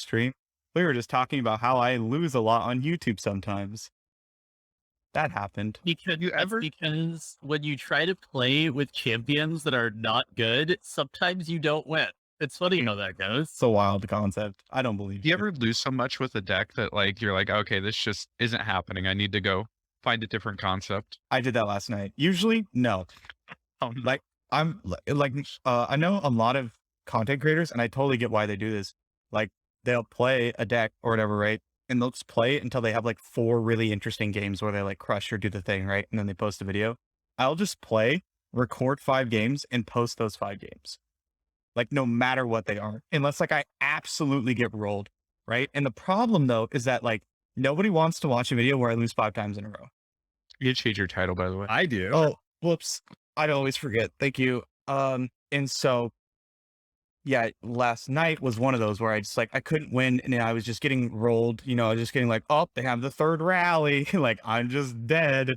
stream, we were just talking about how I lose a lot on YouTube sometimes. That happened. Because You that's ever because when you try to play with champions that are not good, sometimes you don't win. It's funny how that goes. It's a wild concept. I don't believe do you it. ever lose so much with a deck that like you're like, okay, this just isn't happening. I need to go find a different concept. I did that last night. Usually, no. Oh, no. Like, I know a lot of content creators, and I totally get why they do this. Like, they'll play a deck or whatever, right? And they'll just play it until they have like 4 really interesting games where they like crush or do the thing, right? And then they post a video. I'll just play, record 5 games, and post those 5 games. Like, no matter what they are, unless like I absolutely get rolled, right? And the problem though is that like nobody wants to watch a video where I lose 5 times in a row. You change your title, by the way. I do. Oh, whoops. I'd always forget. Thank you. And so, yeah, last night was one of those where I just like, I couldn't win and I was just getting rolled, I was just getting like, oh, they have the 3rd rally. Like, I'm just dead,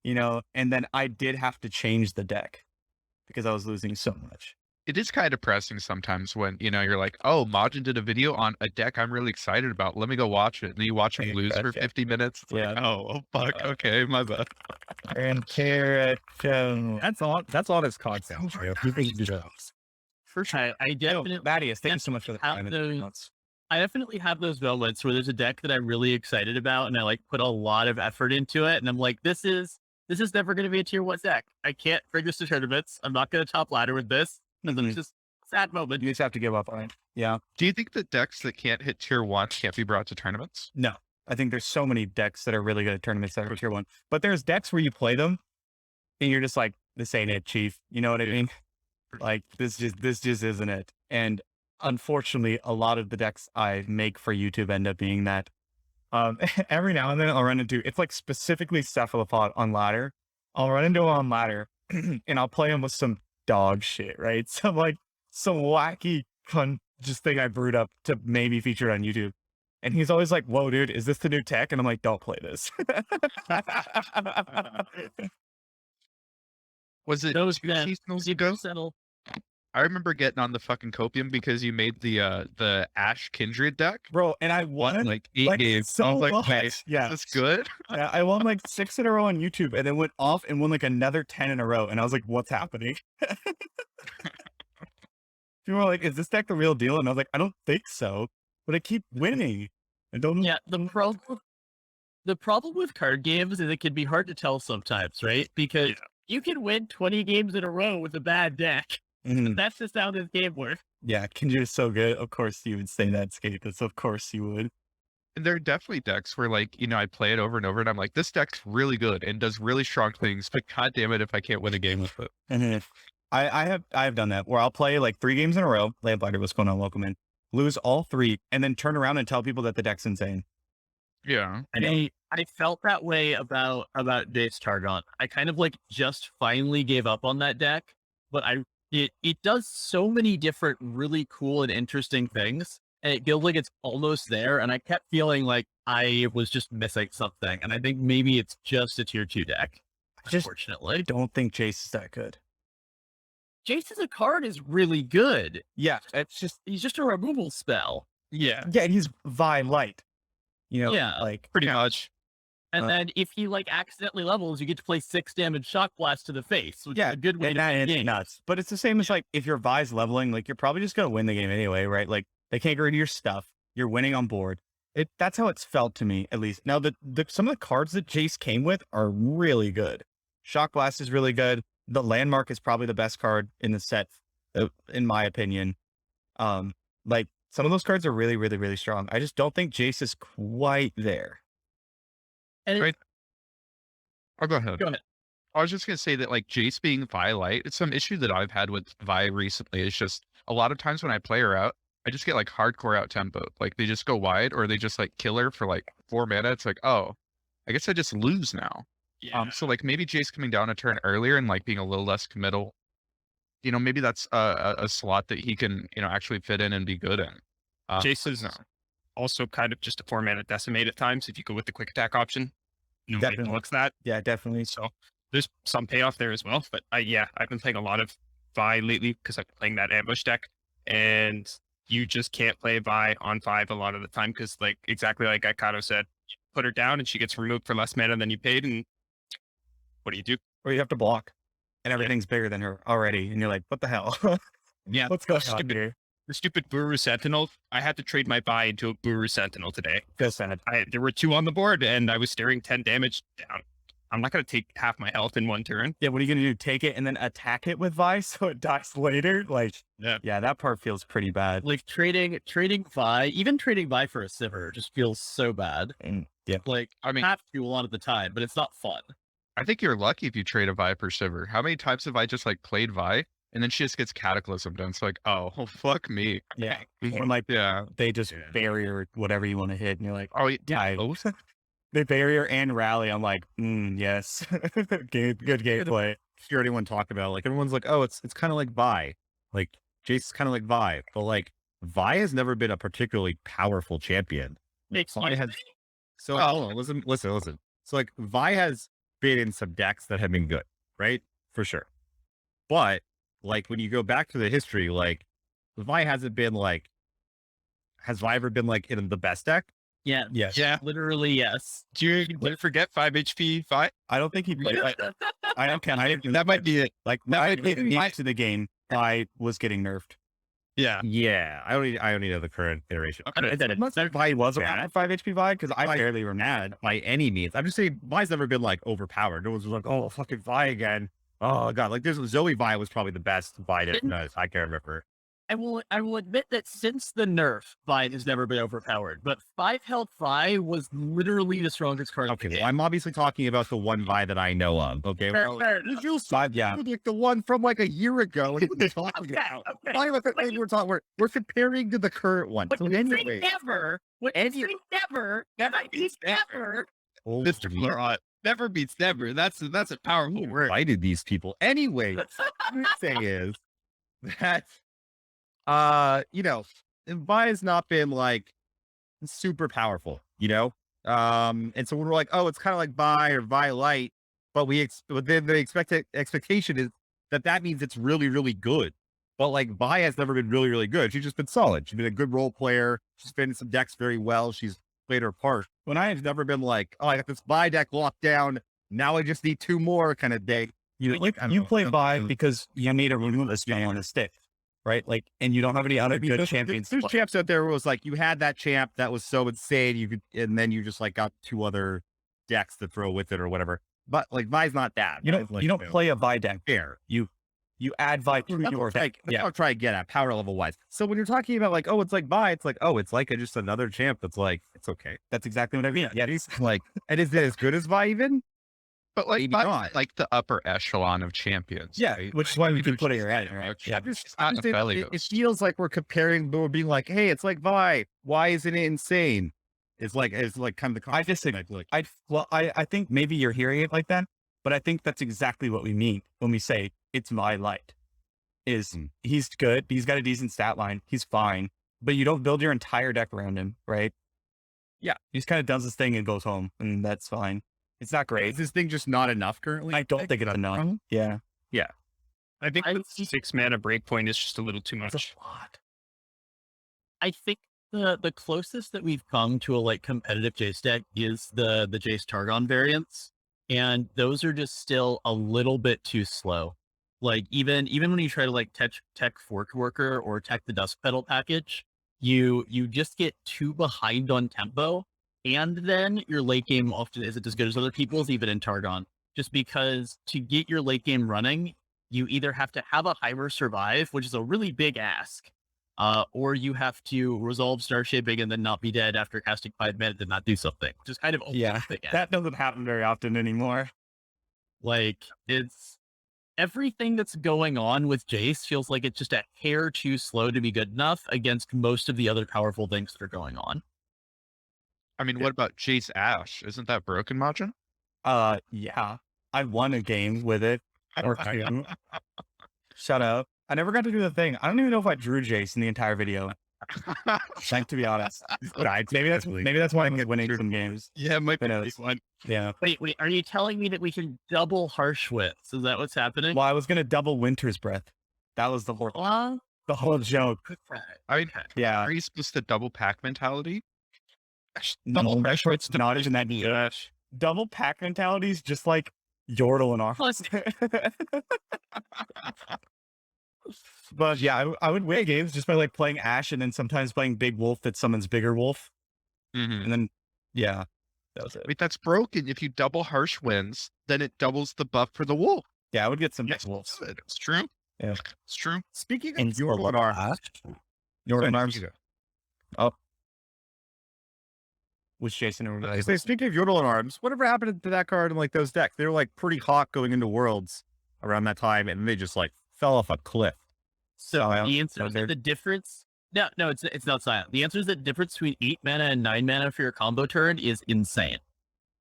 and then I did have to change the deck because I was losing so much. It is kind of depressing sometimes when, you're like, oh, Majin did a video on a deck I'm really excited about. Let me go watch it. And then you watch him lose for 50 minutes. It's like, oh, fuck. Okay, my bad. And carrot. That's honest content. For sure. I definitely Thaddeus, thank you so much for the have time. those- I definitely have those moments where there's a deck that I'm really excited about and I like put a lot of effort into it. And I'm like, this is never going to be a tier 1 deck. I can't bring this to tournaments. I'm not going to top ladder with this. And then it's just a sad moment. You just have to give up on it. Yeah. Do you think that decks that can't hit tier 1 can't be brought to tournaments? No. I think there's so many decks that are really good at tournaments that are tier 1. But there's decks where you play them and you're just like, this ain't it, chief. You know what I mean? Like, this just isn't it. And unfortunately, a lot of the decks I make for YouTube end up being that. Every now and then I'll run into, it's like specifically Cephalopod on ladder. I'll run into him on ladder and I'll play him with some dog shit, right? Some wacky fun just thing I brewed up to maybe feature it on YouTube. And he's always like, whoa, dude, is this the new tech? And I'm like, don't play this. Was it Those 2 that seasonals ago? settle. I remember getting on the fucking copium because you made the Ash Kindred deck. Bro, and I won Like 8 games. so I was like, much. hey, Yeah. is this good? Yeah, I won like 6 in a row on YouTube and then went off and won like another 10 in a row. And I was like, what's happening? People were like, is this deck the real deal? And I was like, I don't think so, but I keep winning. I don't. Yeah, the problem with card games is it can be hard to tell sometimes, right? Because you can win 20 games in a row with a bad deck. Mhm. That's just how this game works. Yeah, Kindred is so good. Of course you would say that, Skatus. Of course you would. And there are definitely decks where like, I play it over and over and I'm like, this deck's really good and does really strong things, but god damn it if I can't win a game with it. And I have done that where I'll play like 3 games in a row. Lamplighter, what's going on? Welcome in. Lose all 3 and then turn around and tell people that the deck's insane. Yeah. I felt that way about Jayce Targon. I kind of like just finally gave up on that deck, but it does so many different really cool and interesting things. And it feels like it's almost there. And I kept feeling like I was just missing something. And I think maybe it's just a tier 2 deck. Unfortunately. I don't think Jayce is that good. Jayce as a card is really good. Yeah, it's just He's just a removal spell. Yeah. yeah, and he's Vi light. Yeah, like Pretty much. And then if he like accidentally levels, you get to play 6 damage shock blast to the face, which is a good way and to win the it's game. nuts. But it's the same as like if your Vi's leveling, like you're probably just gonna win the game anyway, right? Like they can't get rid of your stuff. You're winning on board. That's how it's felt to me, at least. Now some of the cards that Jayce came with are really good. Shock Blast is really good. The Landmark is probably the best card in the set, in my opinion. Like some of those cards are really, really, really strong. I just don't think Jayce is quite there. And Right. Oh, go ahead. Go ahead. I was just going to say that like Jayce being Vi light, it's some issue that I've had with Vi recently. It's just a lot of times when I play her out, I just get like hardcore out tempo. Like they just go wide or they just like kill her for like 4 mana. It's like, oh, I guess I just lose now. Yeah. So like maybe Jayce coming down a turn earlier and like being a little less committal, maybe that's a slot that he can, actually fit in and be good in. Jayce is also kind of just a 4-mana decimate at times if you go with the quick attack option. Nobody Definitely. looks that. Yeah, definitely. So there's some payoff there as well. But I've been playing a lot of Vi lately because I've been playing that ambush deck. And you just can't play Vi on 5 a lot of the time because, like, exactly like Aikado said, you put her down and she gets removed for less mana than you paid, and what do you do? Or you have to block, and everything's bigger than her already, and you're like, what the hell? Yeah, What's going on stupid. here? The stupid Buru Sentinel. I had to trade my Vi into a Buru Sentinel today. Feels sad. There were 2 on the board, and I was staring 10 damage down. I'm not going to take half my health in one turn. Yeah, what are you gonna do? Take it and then attack it with Vi so it dies later? Like, Yeah. that part feels pretty bad. Like trading Vi, even trading Vi for a Sivir just feels so bad. Yeah. Like, I mean, have to a lot of the time, but it's not fun. I think you're lucky if you trade a Vi for Sivir. How many times have I just like played Vi and then she just gets Cataclysm done? It's like, oh, fuck me. Yeah. Or like Yeah. they just barrier whatever you want to hit, and you're like, Oh, yeah. die. Both? They barrier and rally. I'm like, yes. Good gameplay. Hear anyone talk about, like, everyone's like, oh, it's kind of like Vi, like Jayce is kind of like Vi, but like Vi has never been a particularly powerful champion. Makes Vi me has, so hold on, listen. So like Vi has been in some decks that have been good, right? For sure. But like when you go back to the history, like Vi hasn't been like, has Vi ever been like in the best deck? Yeah, Yes. Yeah. literally yes. Do you forget 5 HP Vi? I don't think he played. I don't count. That might be it. Like I to the game. I was getting nerfed. Yeah. Yeah, I don't need the current iteration. Unless Vi was around 5 HP Vi, because I barely were mad. By any means. I'm just saying Vi's never been like overpowered. No one's like, oh, fucking Vi again. Oh god, like there's Zoe Vi was probably the best Vi that I can't remember. I will admit that since the nerf, Vi has never been overpowered, but 5 health Vi was literally the strongest card. Okay, well, I'm obviously talking about the one Vi that I know of. Okay, Fair. Yeah. like the one from like a year ago. What are you talking about? Talking about the thing we're comparing to the current one. But So you anyway, never, gonna be never. Mr. Florent. Never beats never. That's a powerful word. invited these people anyway. What I'm saying is that Vi has not been like super powerful, and so we're like, oh, it's kind of like Vi or Vi Light, but then the expectation is that means it's really, really good. But like Vi has never been really, really good. She's just been solid. She's been a good role player. She's been in some decks very well. She's played her part. When I have never been like, oh, I got this Vi deck locked down. Now I just need 2 more kind of day. You play Vi because you need a removalist guy on a stick, right? Like, and you don't have any other good champions. There's champs out there where it was like you had that champ that was so insane, and then you just like got 2 other decks to throw with it or whatever. But like Vi's not that. You don't play a Vi deck. Fair. You add Vi to your deck. I'll try to get at power level wise. So when you're talking about like, oh, it's like Vi, it's like, oh, it's like just another champ that's like, it's okay. That's exactly what I mean. Yeah, It's like, and is it as good as Vi even? But like, Maybe Vi not. is like the upper echelon of champions. Yeah, right? which is why we can put it your head, right? Yeah, It's not just- a belly it ghost. feels like we're comparing, but we're being like, hey, it's like Vi. Why isn't it insane? It's like kind of the. I disagree. I think maybe you're hearing it like that, but I think that's exactly what we mean when we say it's Vi Light. He's good. He's got a decent stat line. He's fine, but you don't build your entire deck around him, right? Yeah, he just kind of does his thing and goes home, and that's fine. It's not great. Is this thing just not enough currently? I don't think it's enough. Yeah. I think the 6 mana breakpoint is just a little too much. I think the closest that we've come to a like competitive Jayce deck is the Jayce Targon variants, and those are just still a little bit too slow. Like even when you try to like tech Fork Worker or tech the Dusk Petal package, you just get too behind on tempo, and then your late game often isn't as good as other people's, even in Targon. Just because to get your late game running, you either have to have a Hyver survive, which is a really big ask, or you have to resolve Star Shaping and then not be dead after casting 5 minutes and not do something, which is kind of a big ask. That doesn't happen very often anymore. Like it's everything that's going on with Jayce feels like it's just a hair too slow to be good enough against most of the other powerful things that are going on. I mean, what about Jayce Ash? Isn't that broken, Majin? Yeah. I won a game with it. Or two. Shut up. I never got to do the thing. I don't even know if I drew Jayce in the entire video. Like, to be honest. Maybe that's why I'm winning some games. Yeah, it might be Who a knows? big one. Yeah. Wait, are you telling me that we can double Harsh Wits? Is that what's happening? Well, I was gonna double Winter's Breath. That was the whole. the whole joke. I mean, Yeah. are you supposed to double pack mentality? No, it's not even that neat. Double pack mentality is just like Yordle and Arms. But yeah, I would win games just by like playing Ash and then sometimes playing Big Wolf that summons Bigger Wolf. Mm-hmm. And then, yeah, that was it. Wait, that's broken. If you double harsh winds, then it doubles the buff for the wolf. Yeah, I would get some Yes, Big Wolves. it's true. Yeah. It's true. Speaking of And Yordle and Arms, Yordle and Sorry, Arms. you go. Oh. Which Jason and I say, speaking of Yordle and Arms, whatever happened to that card and like those decks? They were like pretty hot going into Worlds around that time, and they just like fell off a cliff. So Silent. the answer is that the difference. No, it's not silent. The answer is that the difference between 8 mana and 9 mana for your combo turn is insane.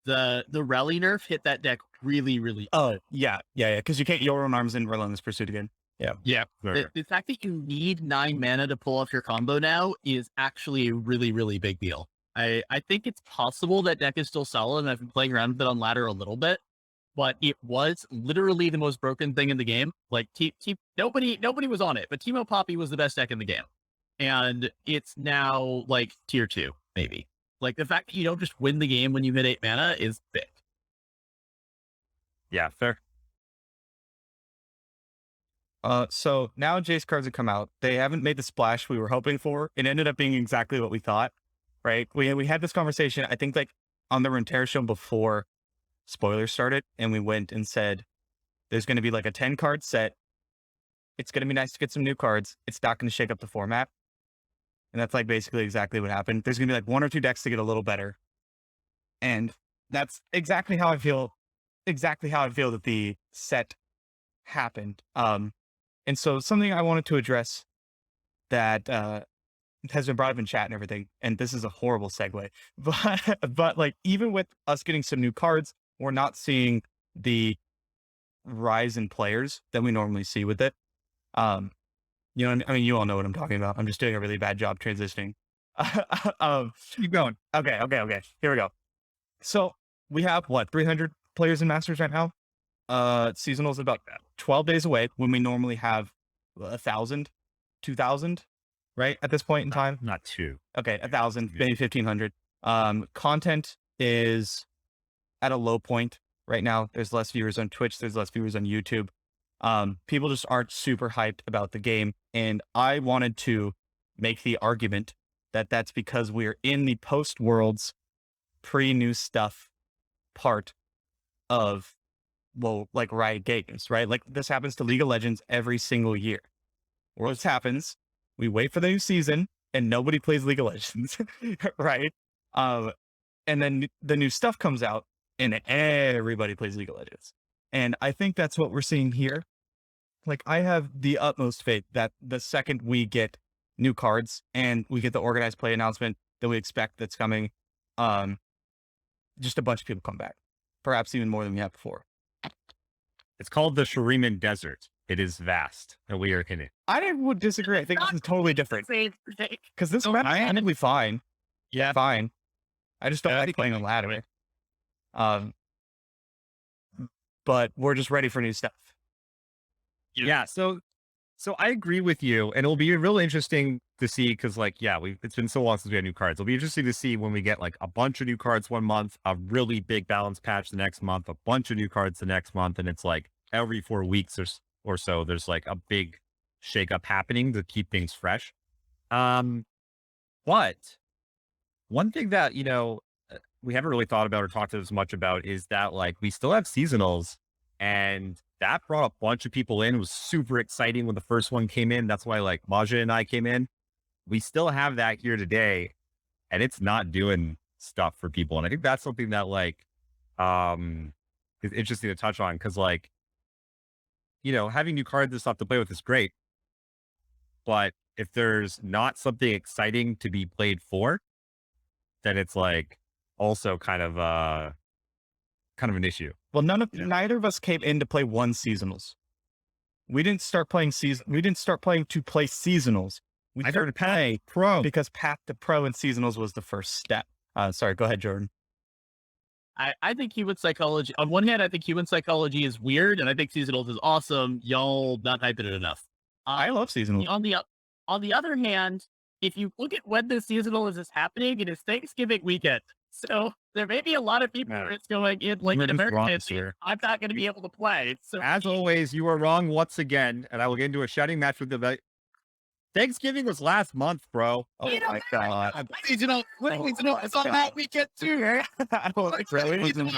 The rally nerf hit that deck really, really. Oh, yeah. Because you can't Yordle and Arms in Relentless Pursuit again. Yeah. The fact that you need 9 mana to pull off your combo now is actually a really, really big deal. I think it's possible that deck is still solid, and I've been playing around with it on ladder a little bit, but it was literally the most broken thing in the game. Like nobody was on it, but Teemo Poppy was the best deck in the game, and it's now like tier 2 maybe. Like the fact that you don't just win the game when you hit 8 mana is big. Yeah, fair. So now Jayce cards have come out. They haven't made the splash we were hoping for. It ended up being exactly what we thought, right? We had this conversation, I think, like on the Runeterra show before spoilers started, and we went and said, there's going to be like a 10 card set. It's going to be nice to get some new cards. It's not going to shake up the format. And that's like basically exactly what happened. There's going to be like 1 or 2 decks to get a little better. And that's exactly how I feel. Exactly how I feel that the set happened. And so something I wanted to address that has been brought up in chat and everything, and this is a horrible segue, but like even with us getting some new cards, we're not seeing the rise in players that we normally see with it. You know, I mean, you all know what I'm talking about. I'm just doing a really bad job transitioning. Keep going. Okay. Here we go. So we have what, 300 players in Masters right now? Seasonal's about 12 days away when we normally have 1,000, 2,000, right? At this point in time. Not 2. Okay. 1,000, maybe 1,500. Content is at a low point right now. There's less viewers on Twitch. There's less viewers on YouTube. People just aren't super hyped about the game. And I wanted to make the argument that that's because we're in the post-Worlds pre-new stuff part of, well, like Riot games, right? Like this happens to League of Legends every single year. Worlds happens, we wait for the new season, and nobody plays League of Legends, right? And then the new stuff comes out, and everybody plays League of Legends. And I think that's what we're seeing here. Like, I have the utmost faith that the second we get new cards and we get the organized play announcement that we expect that's coming, just a bunch of people come back, perhaps even more than we have before. It's called the Shuriman Desert. It is vast, and we are in it. I would disagree. I think this is totally different. Because this No, map is I- technically fine. Yeah. Fine. I just don't I like think- playing on ladder. But we're just ready for new stuff. Yeah, so I agree with you, and it'll be real interesting to see because, like, yeah, it's been so long since we had new cards. It'll be interesting to see when we get like a bunch of new cards one month, a really big balance patch the next month, a bunch of new cards the next month, and it's like every 4 weeks or so, there's like a big shakeup happening to keep things fresh. But one thing that we haven't really thought about or talked as much about is that like we still have seasonals, and that brought a bunch of people in. It was super exciting when the first one came in. That's why like Maja and I came in. We still have that here today, and it's not doing stuff for people. And I think that's something that like is interesting to touch on because like having new cards and stuff to play with is great, but if there's not something exciting to be played for, then it's like also kind of an issue. Well, neither of us came in to play one seasonals. We didn't start playing We didn't start playing to play seasonals. We started playing pro because Path to Pro and seasonals was the first step. Sorry, go ahead, Jordan. I think human psychology, on one hand, I think human psychology is weird, and I think seasonals is awesome. Y'all not hyping it enough. I love seasonals. On the On the other hand, if you look at when the seasonal is happening, it is Thanksgiving weekend. So there may be a lot of people where it's going in like in America. I'm not going to be able to play. So As always, you are wrong once again, and I will get into a shouting match with the Thanksgiving was last month, bro. Oh my god. Seasonal, it's on that weekend too. I don't like really. Good.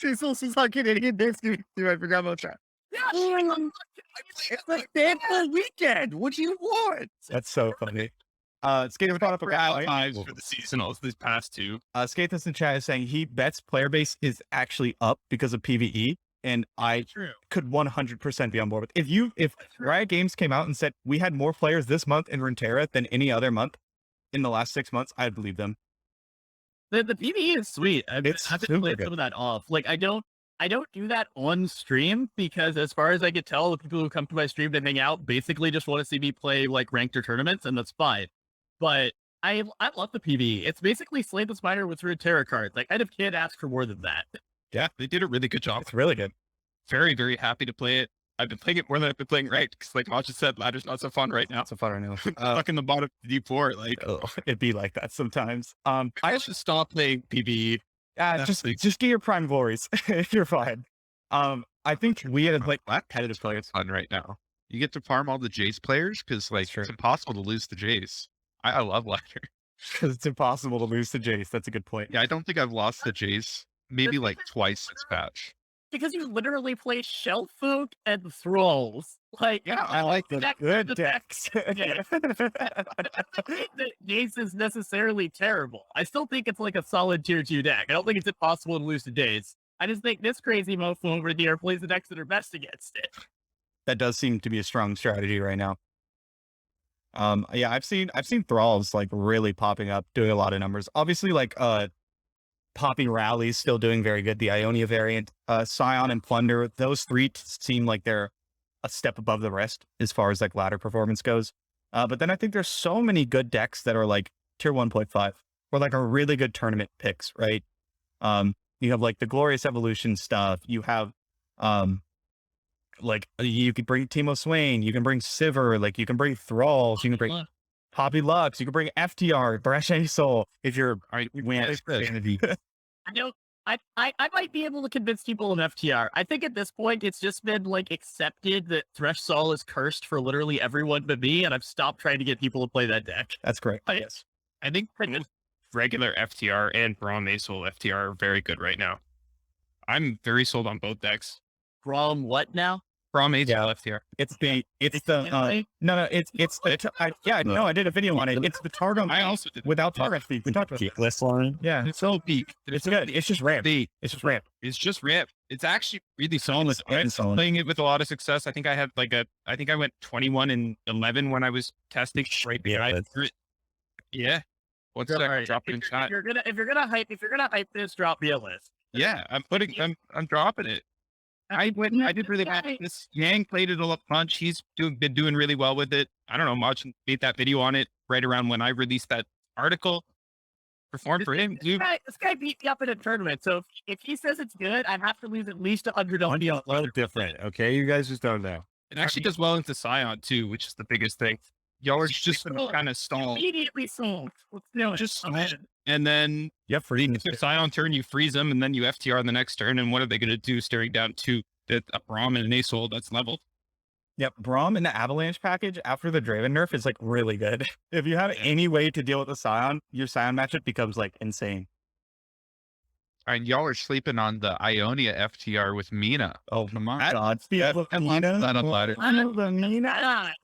Jesus is like Canadian Thanksgiving too. I forgot about that. It's like Thanksgiving weekend. What do you want? That's so funny. Skate For the seasonals, these past two. Skathus in chat is saying he bets player base is actually up because of PvE, and I could 100% be on board with. If Riot Games came out and said we had more players this month in Runeterra than any other month in the last 6 months, I'd believe them. The PvE is sweet. I've been playing some of that off. Like I don't do that on stream because as far as I can tell, the people who come to my stream to hang out basically just want to see me play like ranked or tournaments, and that's fine. But I love the PvE. It's basically Slay the Spider with Runeterra cards. Like I can't ask for more than that. Yeah, they did a really good job. It's really good. Very, very happy to play it. I've been playing it more than I've been playing ranked because, like Macha said, ladder's not so fun right now. It's so fun right now. Stuck in the bottom of D4, like It'd be like that sometimes. I should stop playing PvE. Just get your prime glories. You're fine. I think we had like competitive players. Fun right now. You get to farm all the Jayce players because like it's impossible to lose to Jayce. I love ladder. Because it's impossible to lose to Jayce. That's a good point. Yeah, I don't think I've lost to Jayce maybe like twice since patch. Because you literally play Shellfolk and Thralls. Like, Yeah, I like the good decks. Jayce is necessarily terrible. I still think it's like a solid tier 2 deck. I don't think it's impossible to lose to Jayce. I just think this crazy mofo over here plays the decks that are best against it. That does seem to be a strong strategy right now. Yeah, I've seen Thralls like really popping up, doing a lot of numbers. Obviously, like Poppy Rally's still doing very good. The Ionia variant, Scion and Plunder, those three seem like they're a step above the rest as far as like ladder performance goes. But then I think there's so many good decks that are like tier 1.5 or like are really good tournament picks, right? You have like the Glorious Evolution stuff. You have like you could bring Teemo Swain, you can bring Sivir, like you can bring Thralls, you can bring Poppy Lux, you can bring FTR, Thresh Soul if you're Vanity. I know I might be able to convince people of FTR. I think at this point it's just been like accepted that Thresh Soul is cursed for literally everyone but me, and I've stopped trying to get people to play that deck. That's correct. Yes. I think regular FTR and Braum Aesol FTR are very good right now. I'm very sold on both decks. Braum what now? Braum Aesol FTR. I did a video on it. It's the Targon. I also did without Targon speed. We talked about it. Peakless line. Yeah, It's so peak. it's good. It's just ramp. It's just ramp. It's just ramp. It's actually really solid. It's solid. Playing it with a lot of success. I think I had I think I went 21 and 11 when I was testing. Right behind. Yeah. What's that? Right. Dropping in chat. If you're gonna hype this, drop me a list. Yeah, I'm dropping it. I did really bad. This Yang played it a lot punch. He's been doing really well with it. I don't know much. Made that video on it right around when I released that article. Performed for him, dude. This guy beat me up in a tournament. So if he says it's good, I'd have to lose at least $100. A little different, okay? You guys just don't know. It actually does well into Scion too, which is the biggest thing. Y'all are just kind of stall. Immediately sold. Let's do it. Just and then freeze. if Scion turn, you freeze them, and then you FTR the next turn. And what are they going to do? Staring down to a Braum and an Aesol that's leveled. Yep, Braum in the Avalanche package after the Draven nerf is like really good. If you have any way to deal with the Scion, your Scion matchup becomes like insane. All right, y'all are sleeping on the Ionia FTR with Mina. Oh my god. Mina.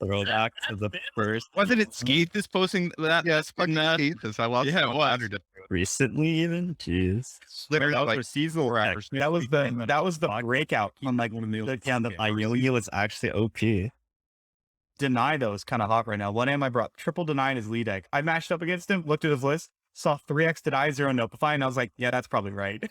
Throwback to the first. Wasn't it Skeith is posting that? Yes, fucking Keith. I lost. Yeah, it was. Recently, even. Jeez. Literally, Those like, were seasonal rappers. That was the breakout on like The Ionia was actually OP. Deny though is kind of hot right now. One I brought triple deny in his lead deck. I matched up against him, looked at his list, saw 3x deny, 0 notify, and I was like, yeah, that's probably right.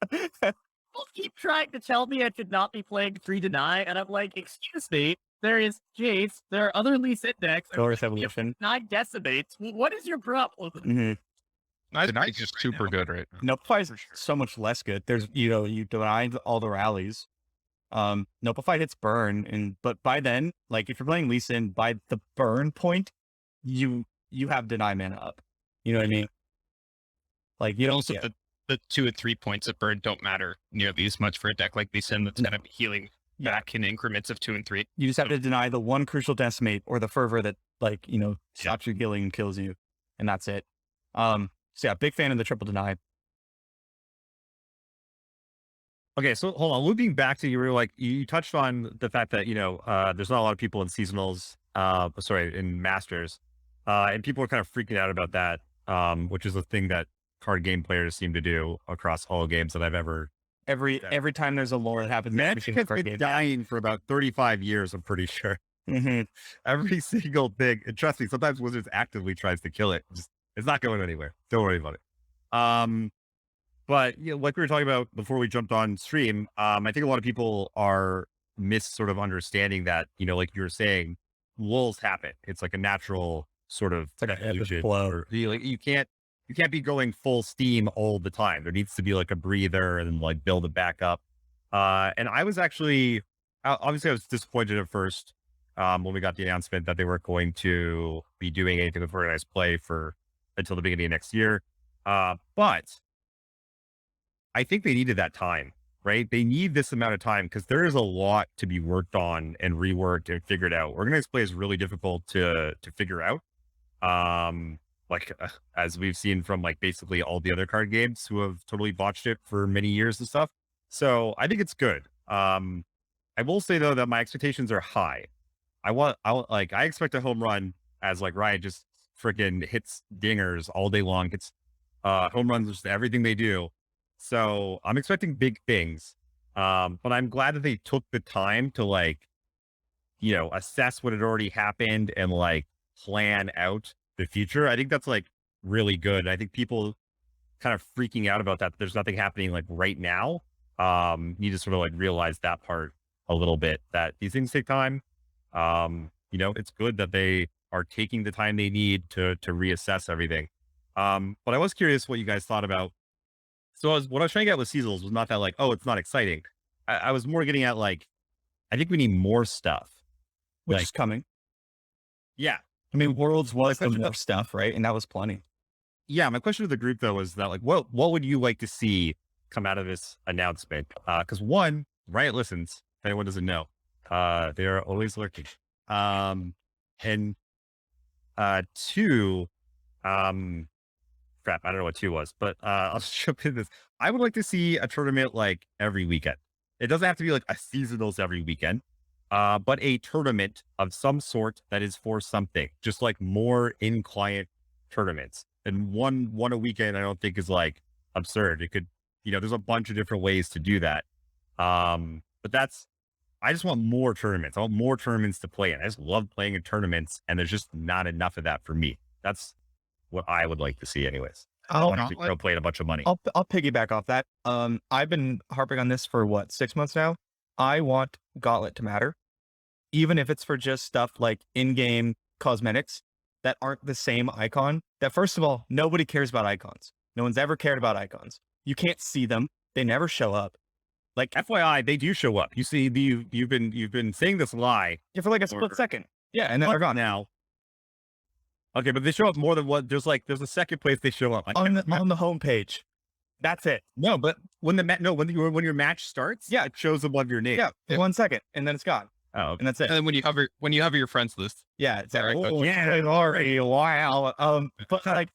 People keep trying to tell me I should not be playing 3 deny, and I'm like, excuse me, there is Jayce, there are other Lee Sit decks, Glorious Evolution. 9 decimates. What is your problem? Mm-hmm. Tonight's just super good right now. Notify is so much less good. There's, you denied all the rallies. Notified hits burn, but by then, like if you're playing Lee Sin, by the burn point, you have deny mana up. You know what I mean? Like you don't Also, the 2 and 3 points of burn don't matter nearly as much for a deck like Lee Sin that's going to be healing back in increments of 2 and 3. You just have to deny the one crucial decimate or the fervor that like, stops your healing and kills you. And that's it. So yeah, big fan of the triple deny. Okay, so hold on. Looping back to you touched on the fact that there's not a lot of people in seasonals, in masters, and people are kind of freaking out about that, which is a thing that card game players seem to do across all games that I've ever. Every time there's a lore that happens, Magic has been dying for about 35 years. I'm pretty sure. Mm-hmm. Every single thing, and trust me, sometimes Wizards actively tries to kill it. It's not going anywhere. Don't worry about it. But like we were talking about before we jumped on stream, I think a lot of people are sort of understanding that, like you were saying, lulls happen. It's like a natural sort of It's like an epic flow. flow. You can't be going full steam all the time. There needs to be like a breather and like build it back up. And I was actually, obviously I was disappointed at first when we got the announcement that they weren't going to be doing anything with organized play until the beginning of next year. But I think they needed that time, right? They need this amount of time because there is a lot to be worked on and reworked and figured out. Organized play is really difficult to figure out. As we've seen from like basically all the other card games who have totally botched it for many years and stuff. So I think it's good. I will say though that my expectations are high. I expect a home run as like Riot just freaking hits dingers all day long. It's home runs, just everything they do. So I'm expecting big things. But I'm glad that they took the time to assess what had already happened and like plan out the future. I think that's like really good. I think people kind of freaking out about that. There's nothing happening like right now. Need to sort of like realize that part a little bit, that these things take time. It's good that they are taking the time they need to reassess everything. But I was curious what you guys thought about. So what I was trying to get with seasonals was not that like, oh, it's not exciting. I was more getting at like, I think we need more stuff. Which is coming. Yeah. I mean, Worlds was the more stuff, right? And that was plenty. Yeah. My question to the group though was that like, what would you like to see come out of this announcement? Because one, Riot listens. If anyone doesn't know, they are always lurking. And two, crap, I don't know what 2 was, but I'll just jump in this. I would like to see a tournament like every weekend. It doesn't have to be like a seasonals every weekend, but a tournament of some sort that is for something, just like more in-client tournaments. And one a weekend, I don't think is like absurd. It could, there's a bunch of different ways to do that. But I just want more tournaments. I want more tournaments to play in. I just love playing in tournaments, and there's just not enough of that for me. That's what I would like to see anyways. I want to go play a bunch of money. I'll piggyback off that. I've been harping on this for 6 months now. I want Gauntlet to matter, even if it's for just stuff like in-game cosmetics that aren't the same icon. That first of all, nobody cares about icons. No one's ever cared about icons. You can't see them. They never show up. Like FYI, they do show up. You see, you've been saying this lie. Yeah, for like a split second. Yeah, and then they're gone now. Okay, but they show up more than one. There's a second place they show up on the homepage. That's it. No, but when when your match starts, yeah, it shows above your name. Yeah, 1 second, and then it's gone. Oh, okay. And that's it. And then when you have your friends list. Yeah, it's right. Oh, yeah, it's already a while. But like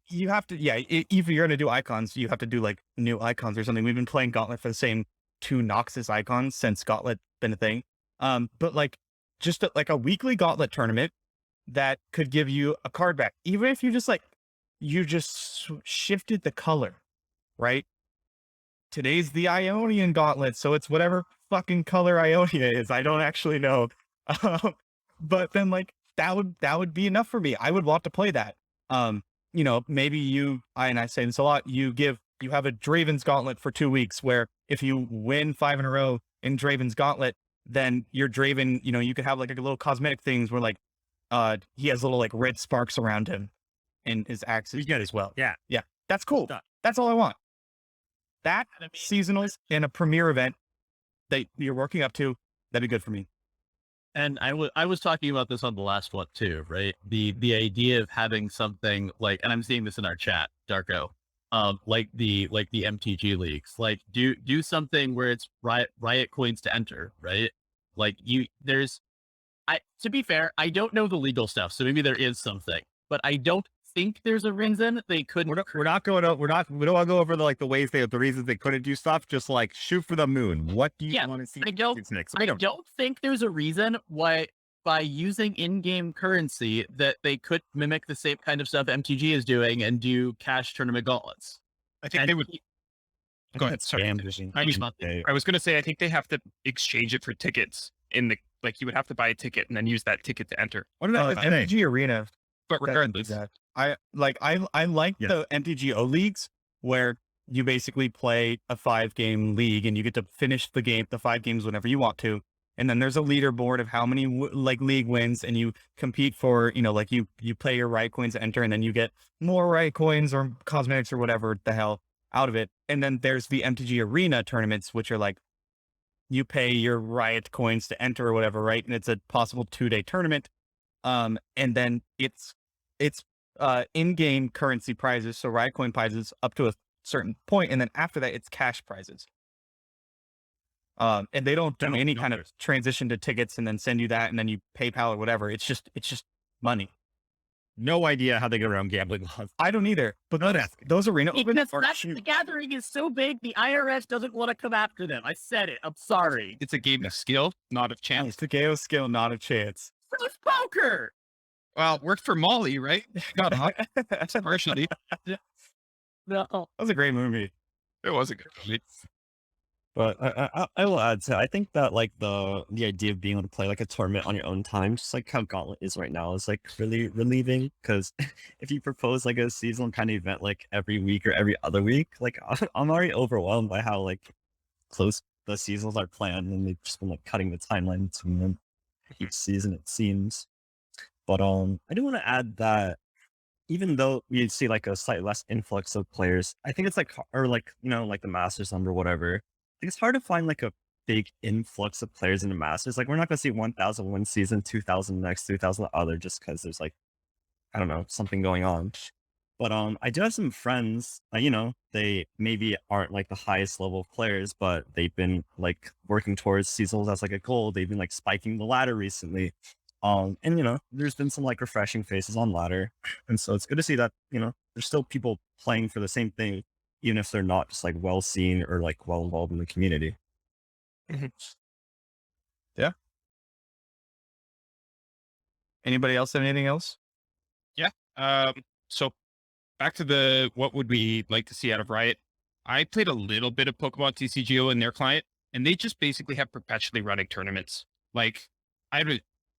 you have to. Yeah, if you're gonna do icons, you have to do like new icons or something. We've been playing Gauntlet for the same 2 Noxus icons since Gauntlet been a thing. But like just like a weekly Gauntlet tournament that could give you a card back, even if you just shifted the color, right? Today's the Ionian Gauntlet, so it's whatever fucking color Ionia is. I don't actually know, but then like that would be enough for me. I would want to play that. Maybe I say this a lot. You have a Draven's Gauntlet for 2 weeks, where if you win 5 in a row in Draven's Gauntlet, then your Draven, you could have like a little cosmetic things where like he has little like red sparks around him and his axes as well. Yeah. That's cool. That's all I want. That seasonals in a premier event that you're working up to, that'd be good for me. And I was talking about this on the last one too, right? The idea of having something like, and I'm seeing this in our chat, Darko, like the MTG leagues, like do something where it's Riot coins to enter, right? Like to be fair, I don't know the legal stuff, so maybe there is something, but I don't think there's a reason they couldn't. We don't want to go over the ways the reasons they couldn't do stuff. Just like shoot for the moon. What do you want to see? I don't think there's a reason why by using in-game currency that they could mimic the same kind of stuff MTG is doing and do cash tournament gauntlets. I think they would. Go ahead. Sorry. I was going to say, I think they have to exchange it for tickets in the, like you would have to buy a ticket and then use that ticket to enter. What did I say? MTG Arena. But regardless, I like the MTGO leagues where you basically play a 5-game league and you get to finish the 5 games whenever you want to. And then there's a leaderboard of how many league wins, and you compete for, like you play your Riot coins to enter, and then you get more Riot coins or cosmetics or whatever the hell out of it. And then there's the MTG Arena tournaments, which are like, you pay your Riot coins to enter or whatever, right? And it's a possible 2-day tournament. And then it's in-game currency prizes, so Riot coin prizes up to a certain point, and then after that, it's cash prizes. And they don't do any kind of transition to tickets and then send you that, and then you PayPal or whatever. It's just money. No idea how they get around gambling laws. I don't either. But those arena because the gathering is so big, the IRS doesn't want to come after them. I said it. I'm sorry. it's a game of skill, not of chance. It's a game of skill, not a chance. It's poker. Well, it worked for Molly, right? Got partially. No. That was a great movie. It was a good movie. But I will add to, I think that like the idea of being able to play like a tournament on your own time, just like how Gauntlet is right now, is like really relieving. Because if you propose like a seasonal kind of event like every week or every other week, like I'm already overwhelmed by how like close the seasons are planned, and they've just been like cutting the timeline between them each season, it seems. But I do want to add that even though we see like a slightly less influx of players, I think it's like, or like, like the Masters number, whatever. I think it's hard to find like a big influx of players in the Masters. Like we're not going to see 1,000 one season, 2,000 next, 3,000 the other, just because there's like, I don't know, something going on. But I do have some friends, they maybe aren't like the highest level of players, but they've been like working towards seasonals as like a goal. They've been like spiking the ladder recently. And there's been some like refreshing faces on ladder. And so it's good to see that, there's still people playing for the same thing, even if they're not just like well seen or like well involved in the community. Yeah. Anybody else have anything else? Yeah. So back to what would we like to see out of Riot? I played a little bit of Pokemon TCGO in their client, and they just basically have perpetually running tournaments. Like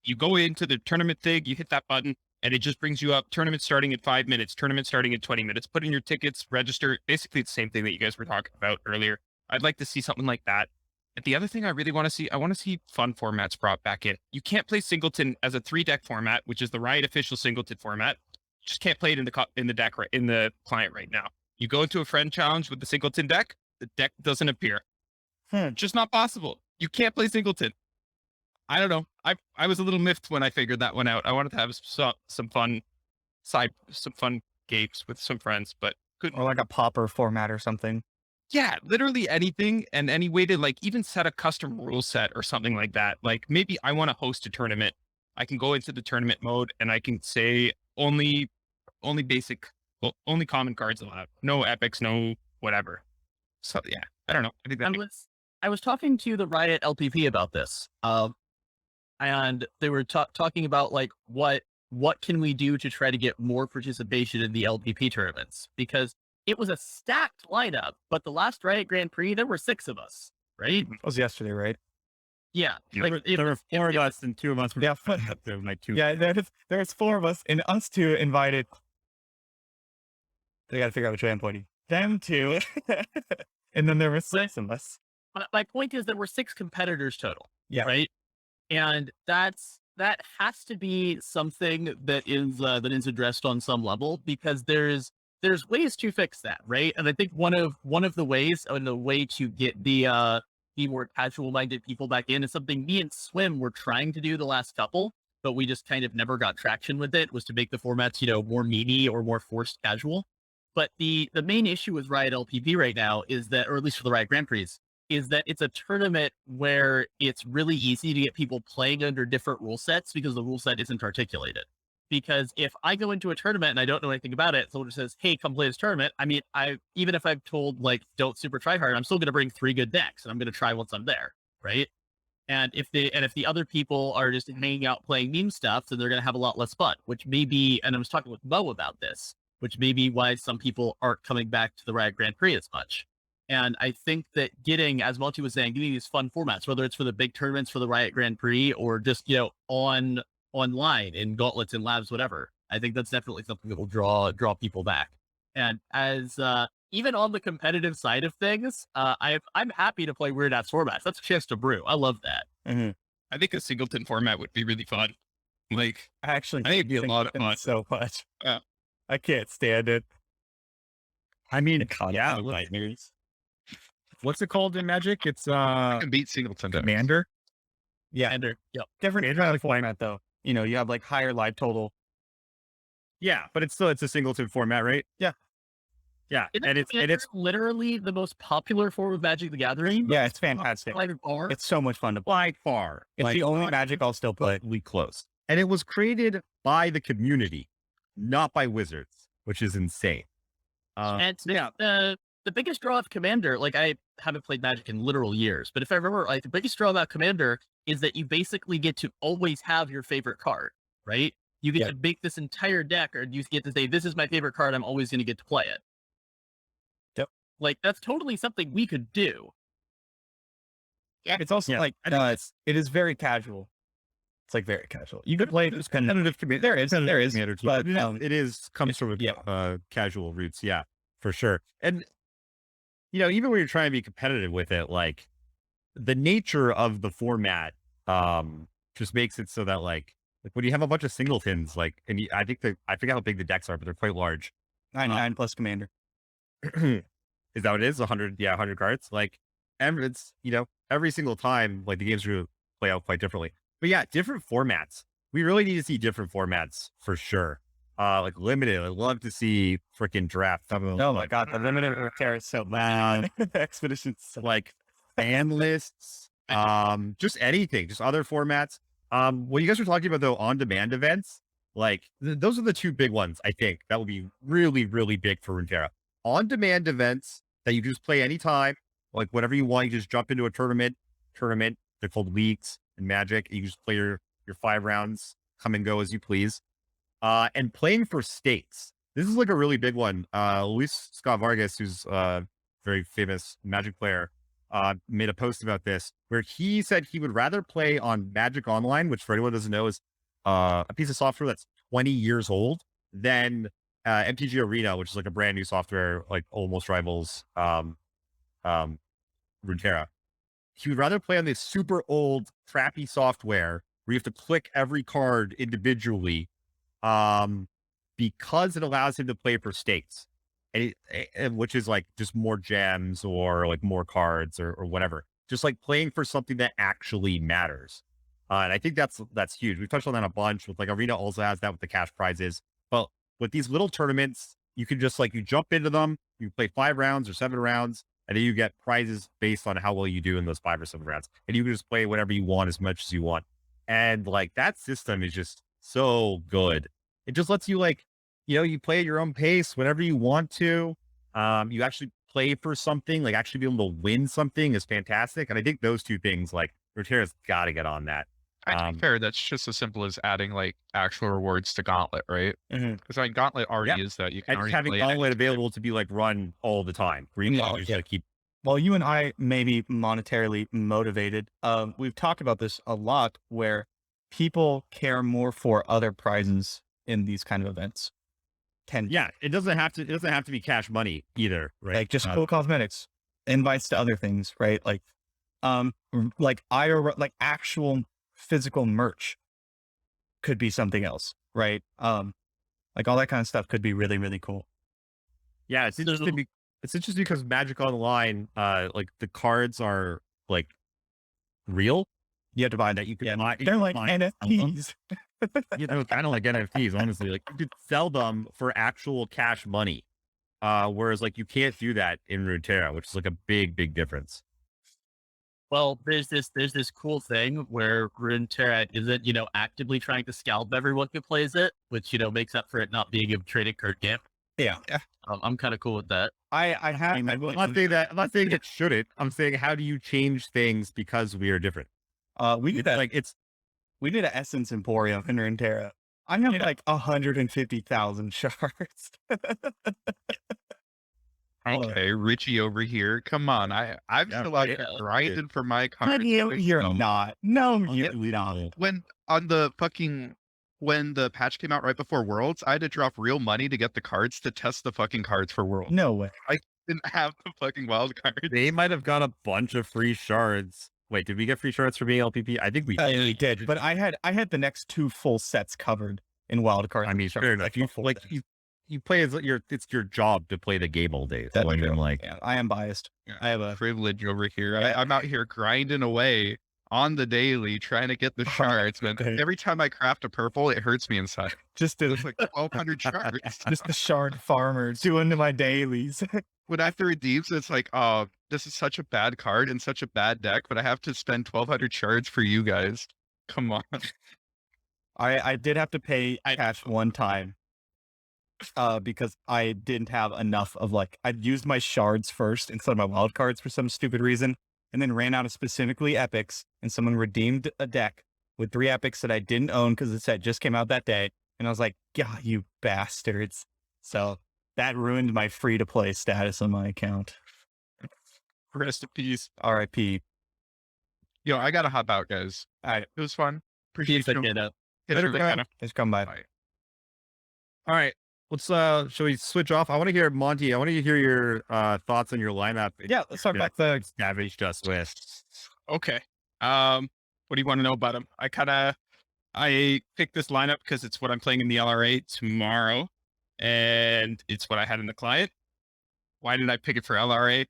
you go into the tournament thing, you hit that button, and it just brings you up tournament starting in 5 minutes, tournament starting in 20 minutes, put in your tickets, register. Basically the same thing that you guys were talking about earlier. I'd like to see something like that. And the other thing I really want to see, I want to see fun formats brought back in. You can't play Singleton as a 3-deck format, which is the Riot official Singleton format. You just can't play it in the client right now. You go into a friend challenge with the Singleton deck, the deck doesn't appear. Just not possible. You can't play Singleton. I don't know. I was a little miffed when I figured that one out. I wanted to have some fun games with some friends, but couldn't. Or like a popper format or something. Yeah, literally anything, and any way to like even set a custom rule set or something like that. Like maybe I want to host a tournament. I can go into the tournament mode and I can say only basic, only common cards allowed. No epics, no whatever. So yeah, I don't know. I think I was talking to the Riot LPP about this. And they were talking about like what can we do to try to get more participation in the LPP tournaments, because it was a stacked lineup, but the last Riot Grand Prix there were 6 of us, right? That was yesterday, right? Yeah, there were 4 of us and 2 of us were like 2. Yeah, there's 4 of us, and us 2 invited. They got to figure out which way I'm pointing. Them 2, and then there were 6 of us. My point is there were 6 competitors total. Yeah. Right. And that has to be something that is addressed on some level, because there's ways to fix that, right? And I think one of the ways, and the way to get the be more casual minded people back in. It's something me and Swim were trying to do the last couple, but we just kind of never got traction with it, was to make the formats, more memey or more forced casual. But the main issue with Riot LPP right now is that, or at least for the Riot Grand Prix, is that it's a tournament where it's really easy to get people playing under different rule sets because the rule set isn't articulated. Because if I go into a tournament and I don't know anything about it, someone just says, "Hey, come play this tournament." I mean, even if I've told like don't super try hard, I'm still going to bring 3 good decks and I'm going to try once I'm there, right? And if the other people are just hanging out playing meme stuff, then they're going to have a lot less fun. Which may be, and I was talking with Mo about this, which may be why some people aren't coming back to the Riot Grand Prix as much. And I think that getting, as Monty was saying, getting these fun formats, whether it's for the big tournaments for the Riot Grand Prix or just online in gauntlets and labs, whatever, I think that's definitely something that will draw people back. And as even on the competitive side of things, I'm happy to play weird ass formats. That's a chance to brew. I love that. Mm-hmm. I think a singleton format would be really fun. Like, Actually, I think it'd be a lot of fun. so much. Yeah. I can't stand it. I mean, Yeah, look, nightmares. what's it called in Magic? It's I can beat singleton decks. Commander. Yeah, And yep. different format though. You have like higher live total. Yeah, but it's a singleton format, right? Yeah. Yeah, Isn't and it's literally the most popular form of Magic the Gathering. Yeah, it's fantastic. It's so much fun to play. by far It's the only Magic I'll still play. we close, and it was created by the community, not by wizards, which is insane. And yeah. the biggest draw of Commander, like I haven't played Magic in literal years, but if I remember, like the biggest draw about Commander is that you basically get to always have your favorite card, right? You get to make this entire deck, or you get to say, "This is my favorite card. I'm always going to get to play it." Yep. Like that's totally something we could do. It's also like it is very casual. It's like very casual. You could play this competitive community. There is, but it is comes from casual roots, yeah, for sure. And even when you're trying to be competitive with it, like the nature of the format just makes it so that like when you have a bunch of singletons, like, and I forget how big the decks are, but they're quite large. 99 plus commander. Is that what it is? 100, 100 cards. Like, and it's every single time, like the games will play out quite differently. But yeah, different formats. We really need to see different formats for sure. Like limited. I'd love to see freaking draft. Oh my god, the limited Runeterra is so bad. Expeditions, like fan lists, just anything, just other formats. What you guys were talking about though, on-demand events, like those are the 2 big ones. I think that would be really, really big for Runeterra. On-demand events that you just play anytime, like whatever you want. You just jump into a tournament. They're called leagues in Magic. You just play your 5 rounds, come and go as you please. And playing for stakes. This is like a really big one. Luis Scott Vargas, who's a very famous Magic player, made a post about this where he said he would rather play on Magic Online, which for anyone who doesn't know is a piece of software that's 20 years old, than MTG Arena, which is like a brand new software, like almost rivals Runeterra. He would rather play on this super old, crappy software where you have to click every card individually, because it allows him to play for stakes, and which is like just more gems or like more cards or whatever. Just like playing for something that actually matters. And I think that's huge. We've touched on that a bunch. With like Arena also has that with the cash prizes, but with these little tournaments, you can just like you jump into them, you play 5 rounds or 7 rounds. And then you get prizes based on how well you do in those 5 or 7 rounds. And you can just play whatever you want as much as you want. And like that system is just so good. It just lets you like, you play at your own pace whenever you want to. You actually play for something, like actually be able to win something is fantastic. And I think those 2 things, like Runeterra's got to get on that. To be fair, that's just as simple as adding like actual rewards to Gauntlet, right? Because I mean, Gauntlet already is that. You can and already having play Gauntlet available to be like run all the time. Well, you and I may be monetarily motivated. We've talked about this a lot, where people care more for other prizes in these kind of events. It doesn't have to be cash money either, right? Like just cool cosmetics, invites to other things, right? Like actual physical merch could be something else, right? Like all that kind of stuff could be really, really cool. Yeah, it's interesting. It's interesting because Magic Online, like the cards are like real. You have to buy That you could yeah, buy. they're like buy them. NFTs. You know, kind of like NFTs. Honestly, like you could sell them for actual cash money. Whereas like you can't do that in Runeterra, which is like a big difference. Well, there's this cool thing where Runeterra isn't, actively trying to scalp everyone who plays it, which, makes up for it not being a trading card game. Yeah. I'm kind of cool with that. I have. I'm not saying that. I'm not saying it shouldn't. I'm saying how do you change things because we are different? We did that. Like it's We did an Essence Emporium in Runeterra. I have like 150,000 shards. Okay, Richie over here. Come on. I'm Yeah, still out yeah. here grinding for my But cards. you're not. No, you're not. When when the patch came out right before Worlds, I had to drop real money to get the cards to test the fucking cards for Worlds. No way. Didn't have the fucking wild cards. they might have got a bunch of free shards. Wait, did we get free shards for being LPP? I think we I did, but I had the next 2 full sets covered in wildcard. I mean, fair enough. You play as it's your job to play the game all day. So I'm like, yeah, I am biased. I have a Privilege over here. I'm out here grinding away on the daily trying to get the shards, man. Every time I craft a purple, it hurts me inside. just It's like 1,200 shards. just the shard farmer doing my dailies. When I have to redeem, so it's like, oh, this is such a bad card and such a bad deck, but I have to spend 1,200 shards for you guys. Come on. I did have to pay cash one time. Because I didn't have enough of I'd used my shards first instead of my wild cards for some stupid reason, and then ran out of specifically epics, and someone redeemed a deck with 3 epics that I didn't own because the set just came out that day, and I was like, God, you bastards. So that ruined my free to play status on my account. Rest in peace. RIP. Yo, I gotta hop out, guys. All right. It was fun. Appreciate you. Better just come by. Bye. all right, let's shall we switch off? I want to hear Monty. I want to hear your thoughts on your lineup. Yeah, let's talk about the Savaged us with. Okay. What do you want to know about him? I picked this lineup because it's what I'm playing in the LRA tomorrow, and it's what I had in the client. Why did I pick it for LRA?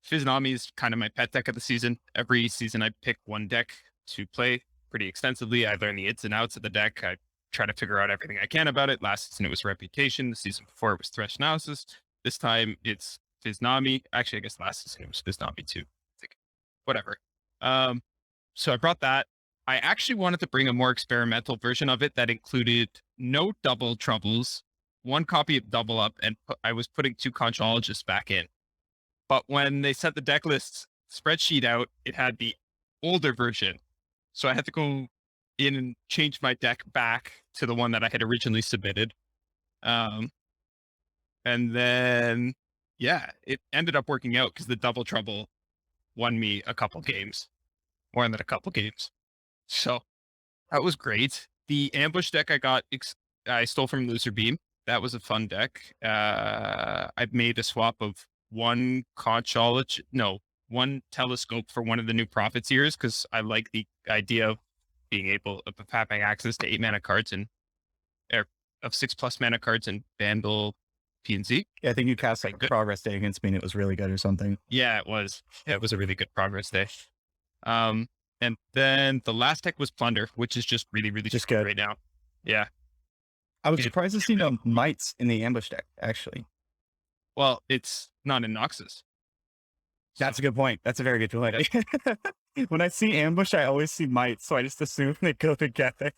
Fizunami is kind of my pet deck of the season. Every season I pick one deck to play pretty extensively. I learn the ins and outs of the deck. I try to figure out everything I can about it. Last season it was Reputation. The season before it was Thresh Analysis. This time it's Fizunami. Actually, I guess last season it was Fizunami too. Whatever. So I brought that. I actually wanted to bring a more experimental version of it that included no double troubles, 1 copy of double up, and I was putting 2 Conchologists back in. But when they sent the deck list spreadsheet out, it had the older version. So I had to go in and change my deck back to the one that I had originally submitted. And then, yeah, it ended up working out because the double trouble won me a couple games, more than a couple games. So that was great. The ambush deck I stole from Loser Beam. That was a fun deck. I've made a swap of 1 one telescope for one of the new Prophets ears because I like the idea of being able of having access to 8 mana cards and of 6+ mana cards in Vandal PNZ. Yeah, I think you cast Progress Day against me and it was really good or something. Yeah, it was. Yeah, it was a really good Progress Day. And then the last deck was Plunder, which is just really just strong good right now. Yeah. I was surprised to see no mites in the ambush deck, actually. Well, it's not in Noxus. That's a good point. That's a very good point. When I see ambush, I always see mites, so I just assume they go together.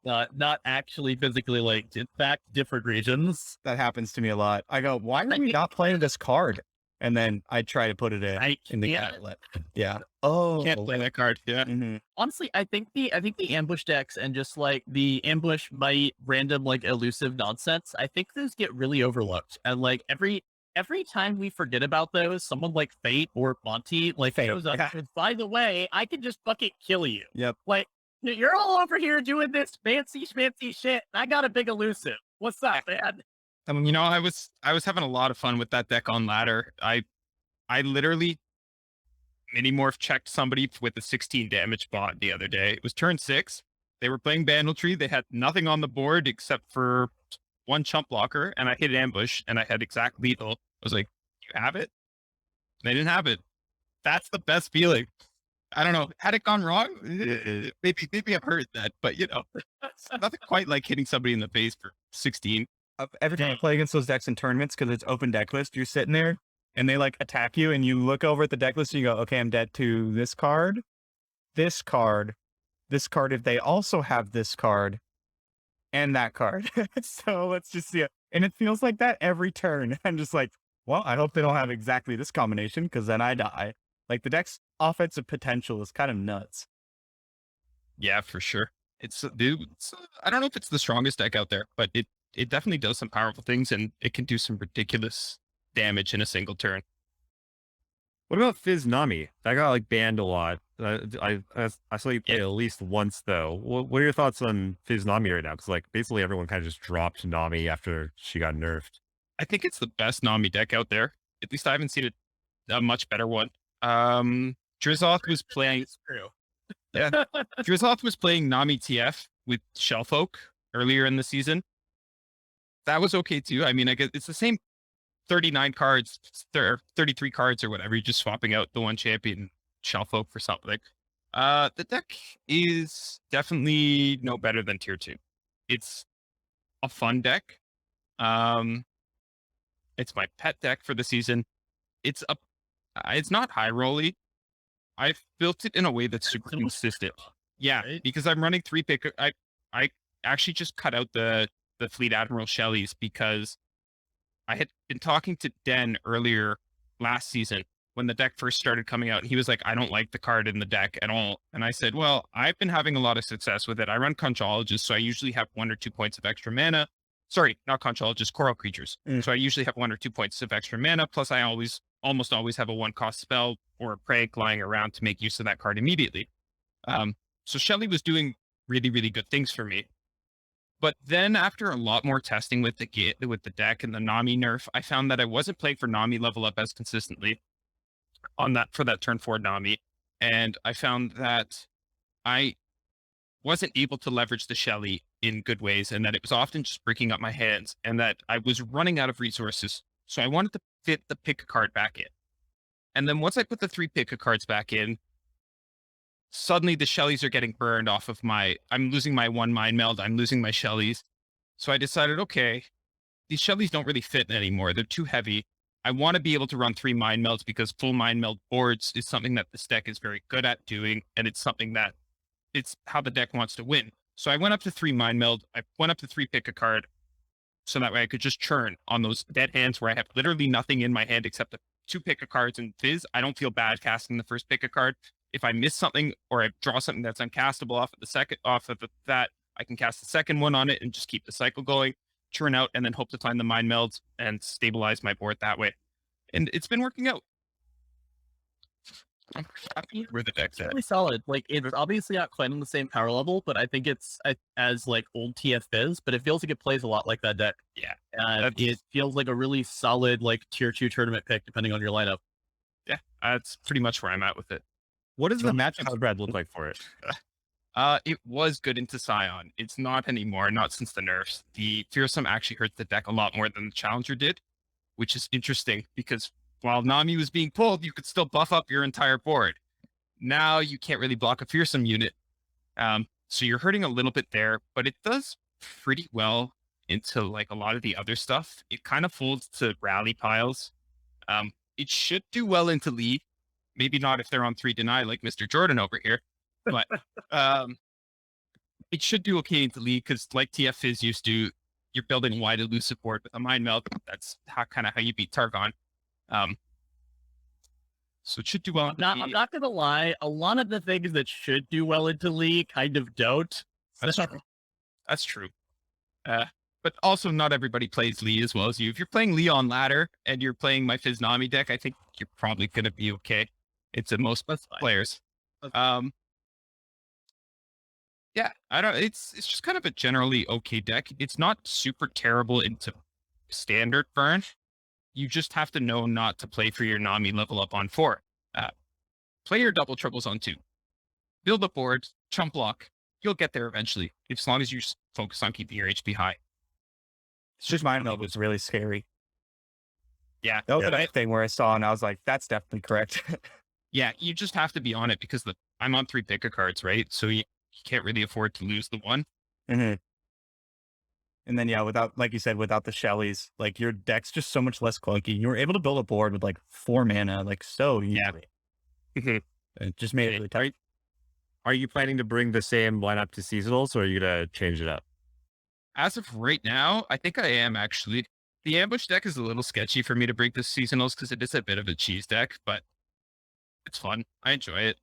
Not actually physically linked. In fact, different regions. That happens to me a lot. I go, why are we not playing this card? And then I try to put it in the outlet. Yeah. Oh, Can't play that card. Yeah. Mm-hmm. Honestly, I think the ambush decks and just the ambush might random elusive nonsense, I think those get really overlooked. And every time we forget about those, someone like Fate or Monty shows up. Yeah. And by the way, I can just fucking kill you. Yep. You're all over here doing this fancy schmancy shit. I got a big elusive. What's up, man? I was having a lot of fun with that deck on ladder. I literally mini morph checked somebody with a 16 damage bot the other day. It was turn 6. They were playing Bandletree. They had nothing on the board except for 1 chump blocker, and I hit ambush and I had exact lethal. I was like, "You have it?" They didn't have it. That's the best feeling. I don't know. Had it gone wrong, maybe I've heard that, but you know, it's nothing quite like hitting somebody in the face for 16. Every time I play against those decks in tournaments, because it's open deck list, you're sitting there and they like attack you and you look over at the deck list and you go, okay, I'm dead to this card, this card, this card if they also have this card and that card. So let's just see it. And it feels like that every turn. I'm just like, well, I hope they don't have exactly this combination because then I die. Like the deck's offensive potential is kind of nuts. Yeah, for sure. Dude, I don't know if it's the strongest deck out there, but it definitely does some powerful things and it can do some ridiculous damage in a single turn. What about Fizz Nami? That got like banned a lot. I saw you play at least once though. What are your thoughts on Fizz Nami right now? Because like basically everyone kind of just dropped Nami after she got nerfed. I think it's the best Nami deck out there. At least I haven't seen a much better one. Drizoth was playing. Yeah, Drizoth was playing Nami TF with Shellfolk earlier in the season. That was okay too. I mean, I guess it's the same 39 cards, 33 cards or whatever. You're just swapping out the one champion Shellfolk for something. The deck is definitely no better than tier 2. It's a fun deck. It's my pet deck for the season. It's not high rolly. I've built it in a way that's super consistent. Yeah, because I'm running 3 pick. I actually just cut out the Fleet Admiral Shellys because I had been talking to Den earlier last season when the deck first started coming out. He was like, I don't like the card in the deck at all. And I said, well, I've been having a lot of success with it. I run Conchologist, so I usually have 1 or 2 points of extra mana. Sorry, not Conchologist, Coral Creatures. So I usually have 1 or 2 points of extra mana. Plus I almost always have a 1-cost spell or a Prey lying around to make use of that card immediately. So Shelly was doing really, really good things for me. But then after a lot more testing with the deck and the Nami nerf, I found that I wasn't playing for Nami level up as consistently for that turn 4 Nami. And I found that I wasn't able to leverage the Shelly in good ways, and that it was often just breaking up my hands, and that I was running out of resources. So I wanted to fit the pick a card back in. And then once I put the 3 pick a cards back in, suddenly the Shellys are getting burned off of I'm losing my 1 Mind Meld, I'm losing my Shellys. So I decided, okay, these Shellys don't really fit anymore. They're too heavy. I want to be able to run 3 Mind Melds because full Mind Meld boards is something that this deck is very good at doing, and it's something that it's how the deck wants to win. So I went up to 3 Mind Meld. I went up to 3 pick a card, so that way I could just churn on those dead hands where I have literally nothing in my hand except the 2 pick a cards and Fizz. I don't feel bad casting the first pick a card. If I miss something or I draw something that's uncastable off of that, I can cast the second one on it and just keep the cycle going, churn out, and then hope to find the Mind Melds and stabilize my board that way. And it's been working out. I'm happy where the deck's at. Really solid. Like it's obviously not quite on the same power level, but I think it's as like old TF is, but it feels like it plays a lot like that deck. Yeah. It feels like a really solid like tier 2 tournament pick depending on your lineup. Yeah, that's pretty much where I'm at with it. What does the matchup spread look like for it? It was good into Scion. It's not anymore, not since the nerfs. The Fearsome actually hurt the deck a lot more than the Challenger did, which is interesting because while Nami was being pulled, you could still buff up your entire board. Now you can't really block a Fearsome unit. So you're hurting a little bit there, but it does pretty well into like a lot of the other stuff. It kind of folds to rally piles. It should do well into lead. Maybe not if they're on 3 deny like Mr. Jordan over here, but it should do okay into league because like TF is used to, you're building a wide elusive board with a Mind Meld. That's kind of how you beat Targon. So it should do well. I'm not gonna lie, a lot of the things that should do well into league kind of don't. That's true. But also not everybody plays Lee as well as you. If you're playing Lee on ladder and you're playing my Fizz Nami deck, I think you're probably gonna be okay. It's in most players. Yeah, it's just kind of a generally okay deck. It's not super terrible into standard burn. You just have to know not to play for your Nami level up on 4. Play your double troubles on 2. Build a board, chump block. You'll get there eventually, as long as you focus on keeping your HP high. It's just Mind Meld was really scary. Yeah. That was the thing where I saw and I was like, that's definitely correct. yeah, you just have to be on it because I'm on 3 pick a cards, right? So you can't really afford to lose the one. Mm-hmm. And then, yeah, without, like you said, without the Shellys, like your deck's just so much less clunky. You were able to build a board with like 4 mana, like so easily. It just made it really tight. Are you planning to bring the same lineup to seasonals, or are you gonna change it up? As of right now, I think I am actually. The ambush deck is a little sketchy for me to bring to seasonals because it is a bit of a cheese deck, but it's fun. I enjoy it.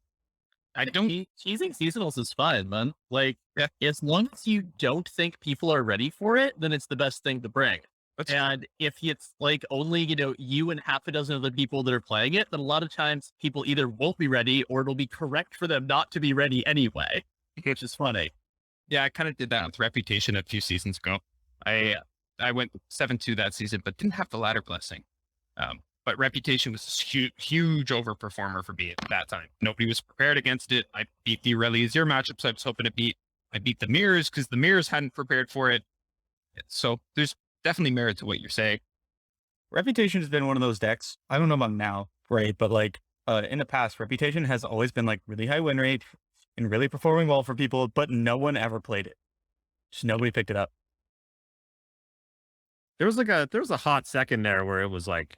I don't. Cheesing seasonals is fine, man. Like, Yeah. as long as you don't think people are ready for it, then it's the best thing to bring. And if it's like only, you and half a dozen other people that are playing it, then a lot of times people either won't be ready or it'll be correct for them not to be ready anyway, which is funny. Yeah, I kind of did that with Reputation a few seasons ago. I went 7-2 that season, but didn't have the ladder blessing. But Reputation was a huge overperformer for me at that time. Nobody was prepared against it. I beat the really easier matchups I was hoping to beat. I beat the Mirrors because the Mirrors hadn't prepared for it. So there's definitely merit to what you're saying. Reputation has been one of those decks. I don't know about now, right? But like in the past, Reputation has always been like really high win rate and really performing well for people, but no one ever played it. Just nobody picked it up. There was a hot second there where it was like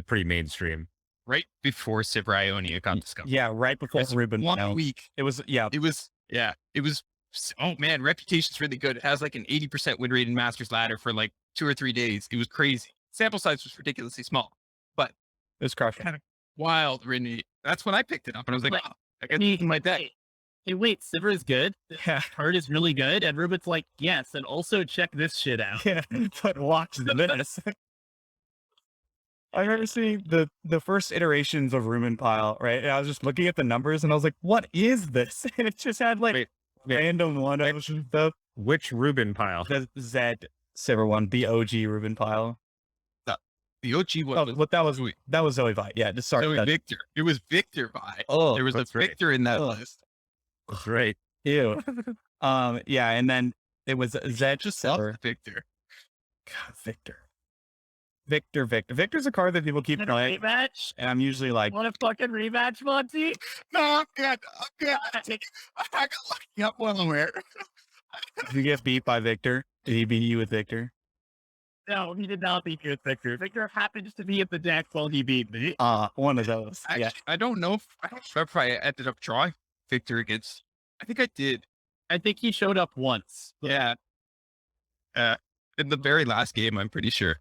pretty mainstream. Right before Civ Ionia got discovered. Yeah, right before Ruben. 1 week. It was, yeah. It was, oh man, Reputation's really good. It has like an 80% win rate in Master's Ladder for like 2 or 3 days. It was crazy. Sample size was ridiculously small, but It was crushing. kind of wild. Really, that's when I picked it up and I was like, Wait, oh, I got it in my deck. Hey, wait, Sivir is good. Yeah. Card is really good. And Ruben's like, yes, and also check this shit out. Yeah, but watch this. I remember seeing the first iterations of Rumen Pile, right? And I was just looking at the numbers and I was like, what is this? And it just had like random one stuff. Which Ruben pile? The Z Silver one, the OG Ruben Pile. The OG one. Oh, what that was Zoe Vi. Yeah, just sorry. Zoe Victor. It was Victor Vi. Oh, there was a that's right. Victor in that list. That's right. ew. Yeah, and then it was Z Just Silver. love Victor. God, Victor. Victor's a card that people keep Want a playing, rematch? and I'm usually like, Want a fucking rematch, Monty? No, I'm good. I got lucky up while I'm here. if you get beat by Victor, did he beat you with Victor? No, he did not beat you with Victor. Victor happens to be at the deck while he beat me. One of those. Actually, Yeah. I don't know if I ended up drawing Victor against. I think I did. I think he showed up once. Yeah. In the very last game, I'm pretty sure.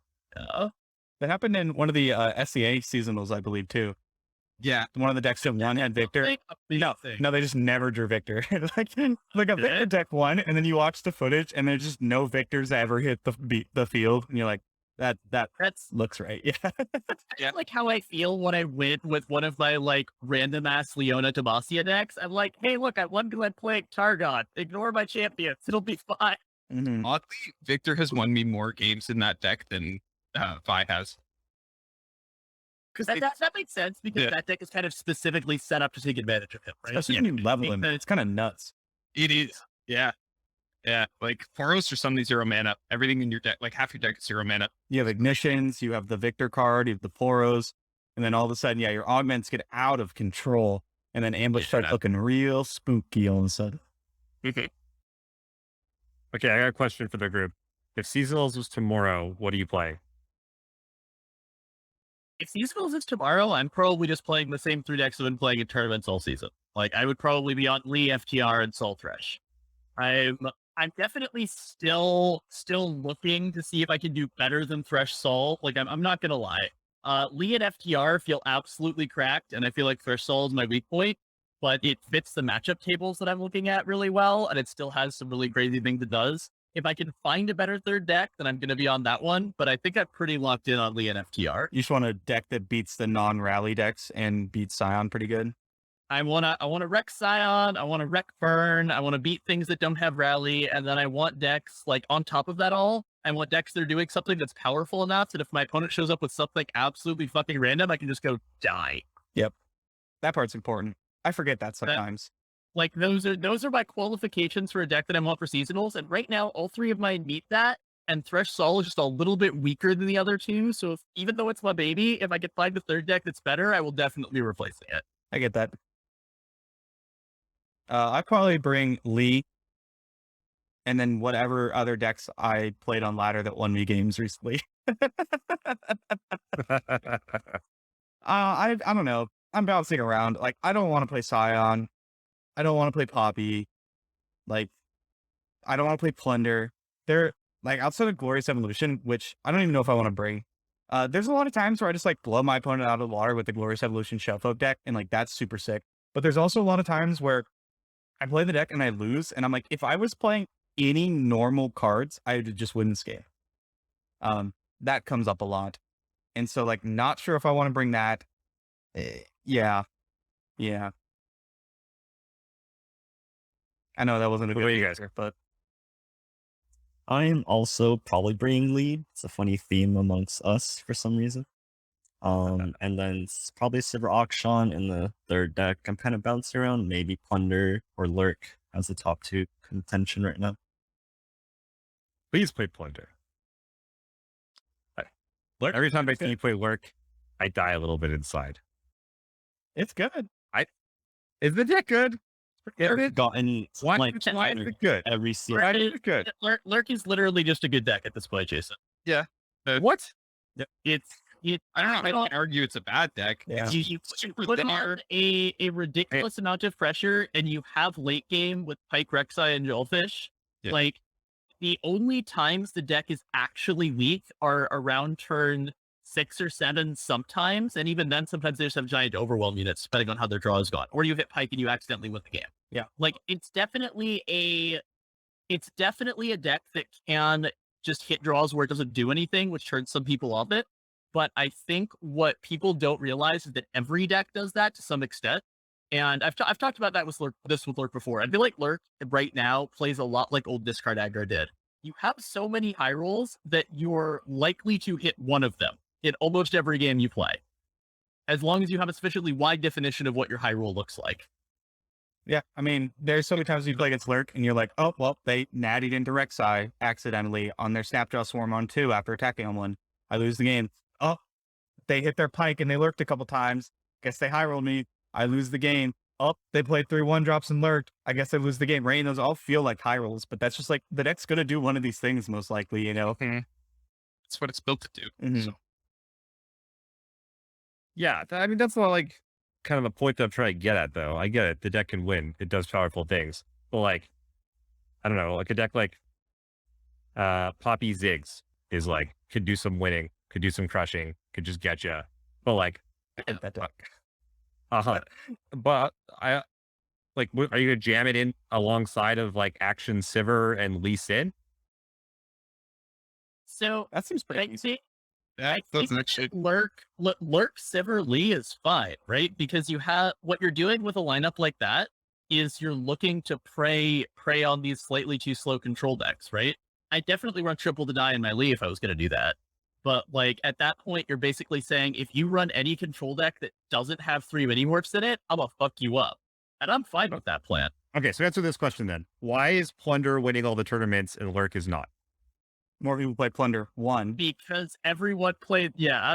That happened in one of the SCA seasonals, I believe, too. Yeah. One of the decks that won had Victor. No, they just never drew Victor. like a Victor deck won, and then you watch the footage, and there's just no Victors ever hit the field, and you're like, that looks right. Yeah. Yeah. Like how I feel when I win with one of my like random ass Leona Demacia decks. I'm like, hey, look, I won because I'm playing Targon. Ignore my champions. It'll be fine. Mhm. Oddly, Victor has won me more games in that deck than Vi has. Because that makes sense because that deck is kind of specifically set up to take advantage of him, right? Especially when you level him. It's kind of nuts. It is. Yeah. Yeah. Like Poros are suddenly 0 mana. Everything in your deck, like half your deck is 0 mana. You have Ignitions, you have the Victor card, you have the Poros, and then all of a sudden, yeah, your augments get out of control, and then Ambush starts looking real spooky all of a sudden. Okay, I got a question for the group. If seasonals was tomorrow, what do you play? If seasonals is tomorrow, I'm probably just playing the same 3 decks I've been playing in tournaments all season. Like I would probably be on Lee, FTR, and Soul Thresh. I'm definitely still looking to see if I can do better than Thresh Soul. Like I'm not gonna lie. Lee and FTR feel absolutely cracked, and I feel like Thresh Soul is my weak point. But it fits the matchup tables that I'm looking at really well, and it still has some really crazy things it does. If I can find a better third deck, then I'm going to be on that one. But I think I'm pretty locked in on Lee and FTR. You just want a deck that beats the non-rally decks and beats Scion pretty good. I wanna wreck Scion, I wanna wreck Burn, I wanna beat things that don't have rally, and then I want decks like on top of that all. I want decks that are doing something that's powerful enough that if my opponent shows up with something absolutely fucking random, I can just go die. Yep, that part's important. I forget that sometimes. Like those are my qualifications for a deck that I want for seasonals, and right now all 3 of mine meet that. and Thresh Sol is just a little bit weaker than the other two. So even though it's my baby, if I can find the third deck that's better, I will definitely be replacing it. I get that. I probably bring Lee, and then whatever other decks I played on ladder that won me games recently. I don't know. I'm bouncing around. Like, I don't want to play Scion. I don't want to play Poppy. Like, I don't want to play Plunder. They're like outside of Glorious Evolution, which I don't even know if I want to bring. There's a lot of times where I just like blow my opponent out of the water with the Glorious Evolution Shuffle deck, and like that's super sick. But there's also a lot of times where I play the deck and I lose, and I'm like, if I was playing any normal cards, I would just win this game. That comes up a lot, and so like not sure if I want to bring that. Yeah. I know that wasn't a good answer, but I'm also probably bringing lead. It's a funny theme amongst us for some reason. And then it's probably Silver Auction in the third deck. I'm kind of bouncing around. Maybe Plunder or Lurk as the top two contention right now. Please play Plunder. Lurk? Every time I see you play Lurk, I die a little bit inside. it's good. Is the deck good? I've gotten Why like is it good? every season. Why is it good? Lurk is literally just a good deck at this point, Jason. What? It's I don't know. I don't argue it's a bad deck. Yeah. you put on a ridiculous amount of pressure, and you have late game with Pike, Rek'Sai, and Jolfish. Yeah. Like, the only times the deck is actually weak are around turn 6 or 7 sometimes, and even then sometimes they just have giant overwhelm units depending on how their draw is gone, or you hit Pike and you accidentally win the game. Yeah. Like, it's definitely a deck that can just hit draws where it doesn't do anything, which turns some people off it. But I think what people don't realize is that every deck does that to some extent. And I've talked about that with Lurk before. I feel like Lurk right now plays a lot like old Discard Aggro did. You have so many high rolls that you're likely to hit one of them in almost every game you play, as long as you have a sufficiently wide definition of what your high roll looks like. Yeah, I mean, there's so many times you play against Lurk and you're like, oh, well, they nattied into Rek'Sai accidentally on their Snapjaw Swarm on 2 after attacking on 1. I lose the game. Oh, they hit their Pike and they lurked a couple times. Guess they high rolled me. I lose the game. Oh, they played 3 1-drops and lurked. I guess I lose the game. Right? And those all feel like high rolls, but that's just like the deck's going to do one of these things most likely, you know? That's what it's built to do. Mhm. So, Yeah, I mean, that's not like kind of the point that I'm trying to get at, though. I get it. The deck can win. It does powerful things. But like, I don't know, like a deck like Poppy Ziggs is like, could do some winning, could do some crushing, could just get you. But like, That deck. but I like, are you gonna jam it in alongside of like Action Sivir and Lee Sin? So That seems I pretty easy. think that doesn't actually. Lurk, Sivir, Lee is fine, right? Because you have what you're doing with a lineup like that is you're looking to prey on these slightly too slow control decks, right? I definitely run Triple Deny in my Lee if I was going to do that. But like at that point, you're basically saying if you run any control deck that doesn't have 3 mini morphs in it, I'm gonna fuck you up, and I'm fine with that plan. Okay, so answer this question then. Why is Plunder winning all the tournaments and Lurk is not? More people play Plunder. 1. Because everyone played, yeah.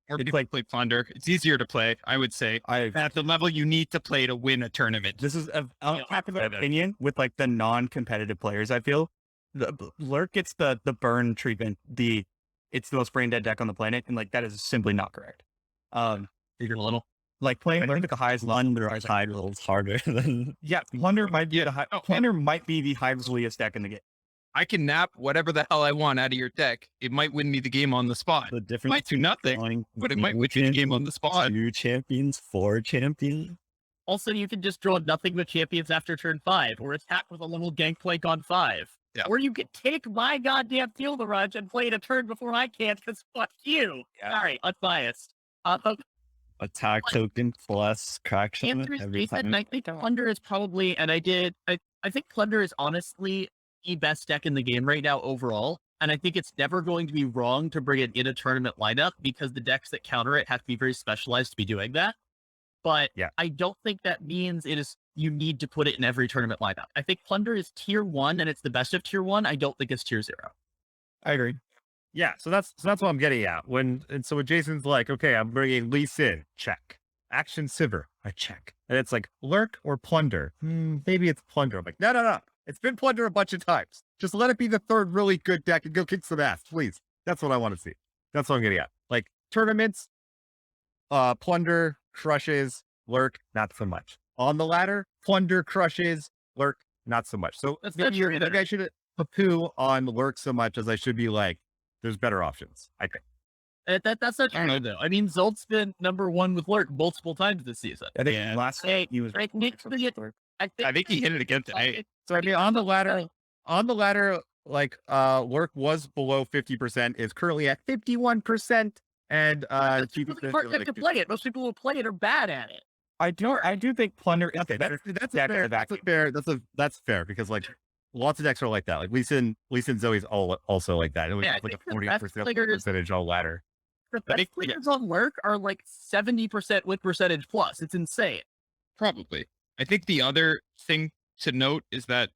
Or people play Plunder. It's easier to play, I would say. At the level you need to play to win a tournament. This is a popular opinion with like the non-competitive players. I feel the Lurk gets the burn treatment. It's the most brain dead deck on the planet, and like that is simply not correct. You're a little. Like playing Lurk at the highest level. Plunder high rolls harder than Yeah, Plunder might be Plunder might be the highest deck in the game. I can nap whatever the hell I want out of your deck. It might win me the game on the spot. the It difference. might do nothing, but it might win me the game on the spot. 2 champions, 4 champions. Also, you can just draw nothing but champions after turn 5, or attack with a little gangplank on 5. Yeah. Or you can take my goddamn Field Rush and play it a turn before I can, because fuck you. Yeah. Sorry, unbiased. Attack token plus crack shot Answer is every Jason, time. I think Plunder is probably, and I think Plunder is honestly the best deck in the game right now overall. And I think it's never going to be wrong to bring it in a tournament lineup because the decks that counter it have to be very specialized to be doing that. But Yeah. I don't think that means you need to put it in every tournament lineup. I think Plunder is tier 1 and it's the best of tier 1. I don't think it's tier 0. I agree. Yeah, so that's what I'm getting at. When Jason's like, okay, I'm bringing Lee Sin, check. Action Sivir, I check. And it's like Lurk or Plunder. Maybe it's Plunder. I'm like, no. It's been Plunder a bunch of times. Just let it be the third really good deck and go kick some ass, please. That's what I want to see. That's what I'm getting at. Like tournaments, Plunder crushes, Lurk not so much. On the ladder, Plunder crushes, Lurk not so much. So maybe I should poo on Lurk so much as I should be like, there's better options, I think. That's not true, though. I mean, Zolt's been #1 with Lurk multiple times this season. I think last he was. I think he hit it again today. So I mean, on the ladder, like Lurk was below 50%, is currently at 51%, and Most people to play it. Most people who play it are bad at it. I do think Plunder. Okay, that's fair because like lots of decks are like that. Like Lee Sin Zoe's also like that. It was like a 40% percentage all ladder. The best players on Lurk are like 70% win percentage plus. It's insane. Probably. I think the other thing to note is that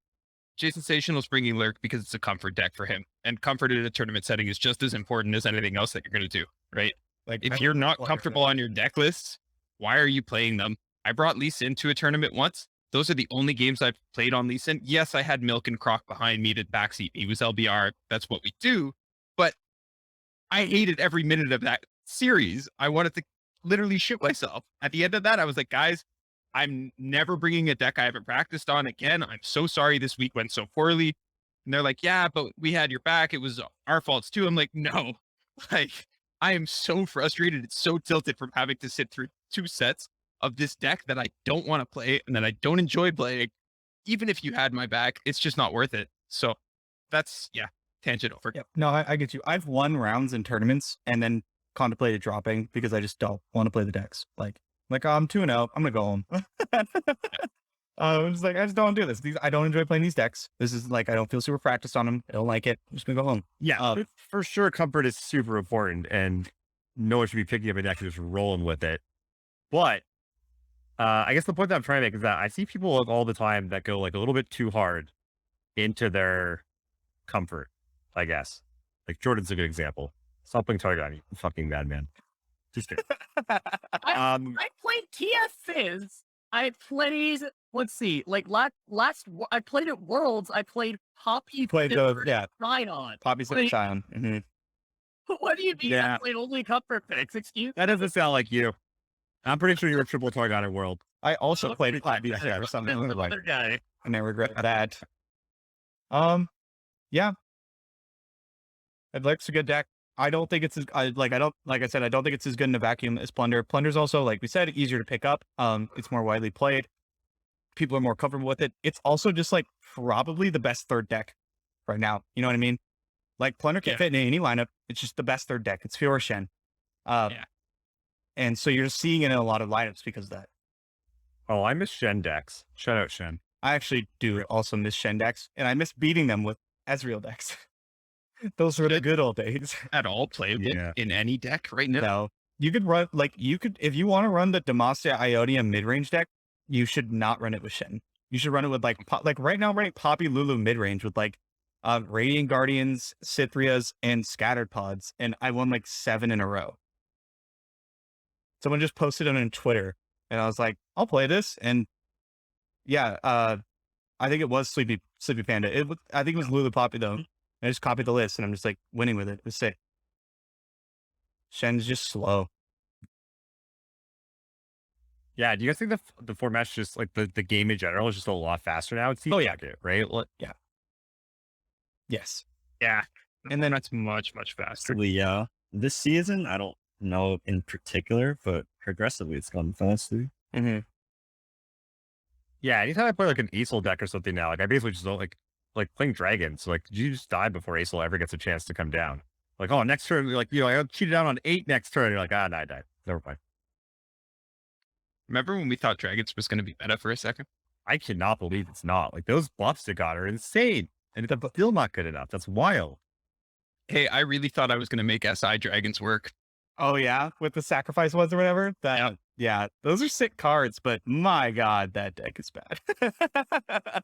Jayce Sensational's bringing Lurk because it's a comfort deck for him. And comfort in a tournament setting is just as important as anything else that you're going to do, right? Like, if you're not comfortable on your deck lists, why are you playing them? I brought Lee Sin to a tournament once. Those are the only games I've played on Lee Sin. Yes, I had Milk and Croc behind me to backseat me. He was LBR. That's what we do. But I hated every minute of that series. I wanted to literally shit myself. At the end of that, I was like, guys, I'm never bringing a deck I haven't practiced on again. I'm so sorry this week went so poorly. And they're like, yeah, but we had your back. It was our faults too. I'm like, no. Like, I am so frustrated. It's so tilted from having to sit through 2 sets of this deck that I don't want to play and that I don't enjoy playing. Even if you had my back, it's just not worth it. So that's, tangent over. Yep. No, I get you. I've won rounds in tournaments and then contemplated dropping because I just don't want to play the decks. Like I'm 2-0. I'm gonna go home. I'm just like, I just don't do this. I don't enjoy playing these decks. This is like, I don't feel super practiced on them. I don't like it. I'm just gonna go home. Yeah, for sure. Comfort is super important, and no one should be picking up a deck and just rolling with it. But I guess the point that I'm trying to make is that I see people all the time that go like a little bit too hard into their comfort. I guess like Jordan's a good example. Stop playing Target on you, fucking madman. Just kidding. I played TF Fizz. I played, let's see, like last I played at Worlds. I played Poppy. Scion. Poppy Scion. Mm-hmm. What do you mean? I played only comfort picks. Excuse me. That doesn't sound like you. I'm pretty sure you're a triple Target at World. I also played Poppy or something like that. And I regret that. Yeah. Lurk's a good deck. I don't think it's I don't think it's as good in a vacuum as Plunder. Plunder's also, like we said, easier to pick up. It's more widely played. People are more comfortable with it. It's also just like probably the best third deck right now. You know what I mean? Like Plunder can fit in any lineup. It's just the best third deck. It's Fiora Shen. And so you're seeing it in a lot of lineups because of that. Oh, I miss Shen decks. Shout out Shen. I actually do also miss Shen decks, and I miss beating them with Ezreal decks. Those were the good old days. At all playable in any deck right now. No, you could run if you want to run the Demacia Ionia mid-range deck, you should not run it with Shen. You should run it with like right now I'm running Poppy Lulu mid-range with like Radiant Guardians, Cythrias, and Scattered Pods, and I won like 7 in a row. Someone just posted it on Twitter, and I was like, I'll play this, and I think it was Sleepy Panda. I think it was Lulu Poppy though. I just copied the list and I'm just like winning with it. It was sick. Shen's just slow. Yeah, do you guys think the format's just like the game in general is just a lot faster now? It's right? Yeah. Yes. Yeah. And then that's much faster. Yeah. This season, I don't know in particular, but progressively it's gone faster. Mm-hmm. Yeah, anytime I play like an Aesol deck or something now, like I basically just don't like playing dragons. So like you just die before Aesol ever gets a chance to come down. Like, oh, next turn, like, I got cheated out on 8 next turn. You're like, no, I died. Never mind. Remember when we thought dragons was going to be meta for a second? I cannot believe it's not. Like those buffs it got are insane. And it's still not good enough. That's wild. Hey, I really thought I was going to make SI dragons work. Oh yeah, with the sacrifice ones or whatever. Yeah, those are sick cards, but my god, that deck is bad.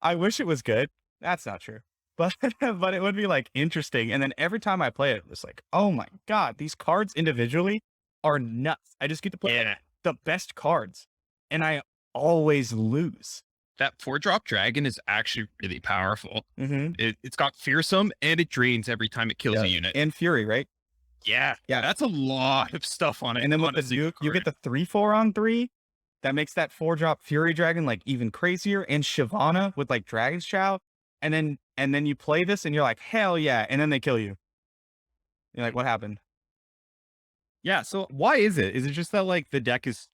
I wish it was good. That's not true. but but it would be like interesting. And then every time I play it, it's like, oh my god, these cards individually are nuts. I just get to play the best cards, and I always lose. That 4-drop dragon is actually really powerful. Mm-hmm. It's got fearsome and it drains every time it kills a unit. And fury, right? Yeah, that's a lot of stuff on it. And then with the Duke, you get the 3/4 on 3. That makes that 4-drop fury dragon like even crazier. And Shyvana with like Dragon's Chow. And then you play this and you're like, hell yeah. And then they kill you. You're like, what happened? Yeah. So why is it? Is it just that like the deck is,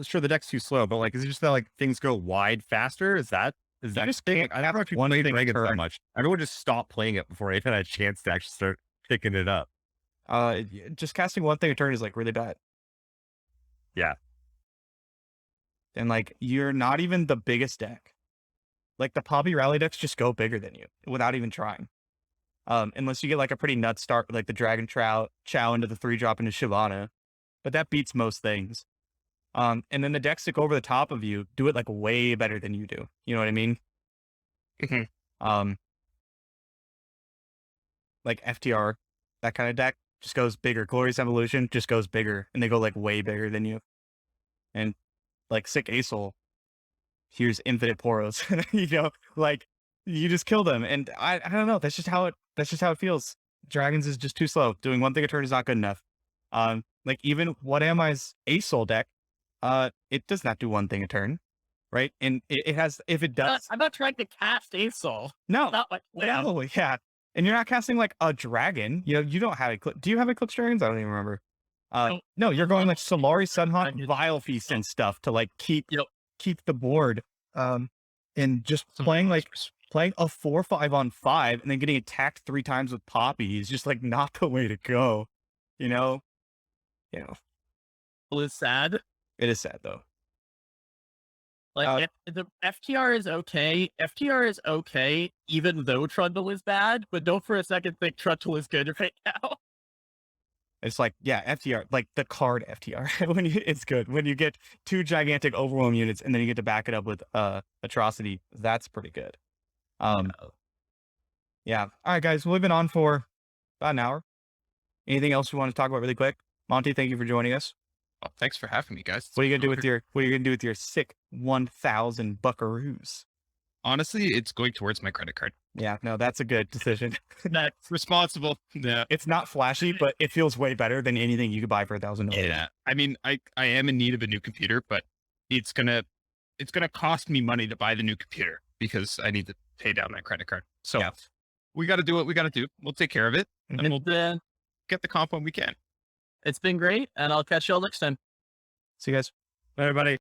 sure the deck's too slow, but like, is it just that like things go wide faster? Is that just thing? I never actually played Dragons that much. Everyone just stopped playing it before I even had a chance to actually start picking it up. Just casting one thing a turn is like really bad. Yeah. And like, you're not even the biggest deck. Like the Poppy Rally decks just go bigger than you without even trying. Unless you get like a pretty nut start, like the Dragon Chow into the 3-drop into Shyvana, but that beats most things. And then the decks that go over the top of you do it like way better than you do. You know what I mean? Mm-hmm. Like FTR, that kind of deck just goes bigger. Glorious Evolution just goes bigger, and they go like way bigger than you. And like Sick Asol, here's infinite Poros. You know, like you just kill them, and I don't know. That's just how it feels. Dragons is just too slow. Doing one thing a turn is not good enough. Like even What Am I's Asol deck, it does not do one thing a turn, right? And it has, if it does, I'm not trying to cast Asol. no, Not like no, yeah. And you're not casting like a dragon. You know, you don't have do you have Eclipse Dragons? I don't even remember. No, you're going like Solari, Sunhawk, Vile Feast and stuff to like keep the board. And just playing a 4/5 on 5 and then getting attacked 3 times with Poppy is just like not the way to go. You know. It was sad. It is sad though. Like the FTR is okay. FTR is okay, even though Trundle is bad. But don't for a second think Trundle is good right now. It's like, yeah, FTR, like the card FTR. It's good when you get 2 gigantic overwhelm units and then you get to back it up with Atrocity. That's pretty good. Yeah. All right, guys. We've been on for about an hour. Anything else you want to talk about really quick? Monty, thank you for joining us. Oh, thanks for having me, guys. What are you gonna do with your sick 1,000 buckaroos? Honestly, it's going towards my credit card. Yeah, no, that's a good decision. That's responsible. Yeah. It's not flashy, but it feels way better than anything you could buy for $1,000. Yeah. I mean, I am in need of a new computer, but it's gonna cost me money to buy the new computer because I need to pay down that credit card. So we got to do what we got to do. We'll take care of it, and we'll get the comp when we can. It's been great, and I'll catch y'all next time. See you guys. Bye, everybody.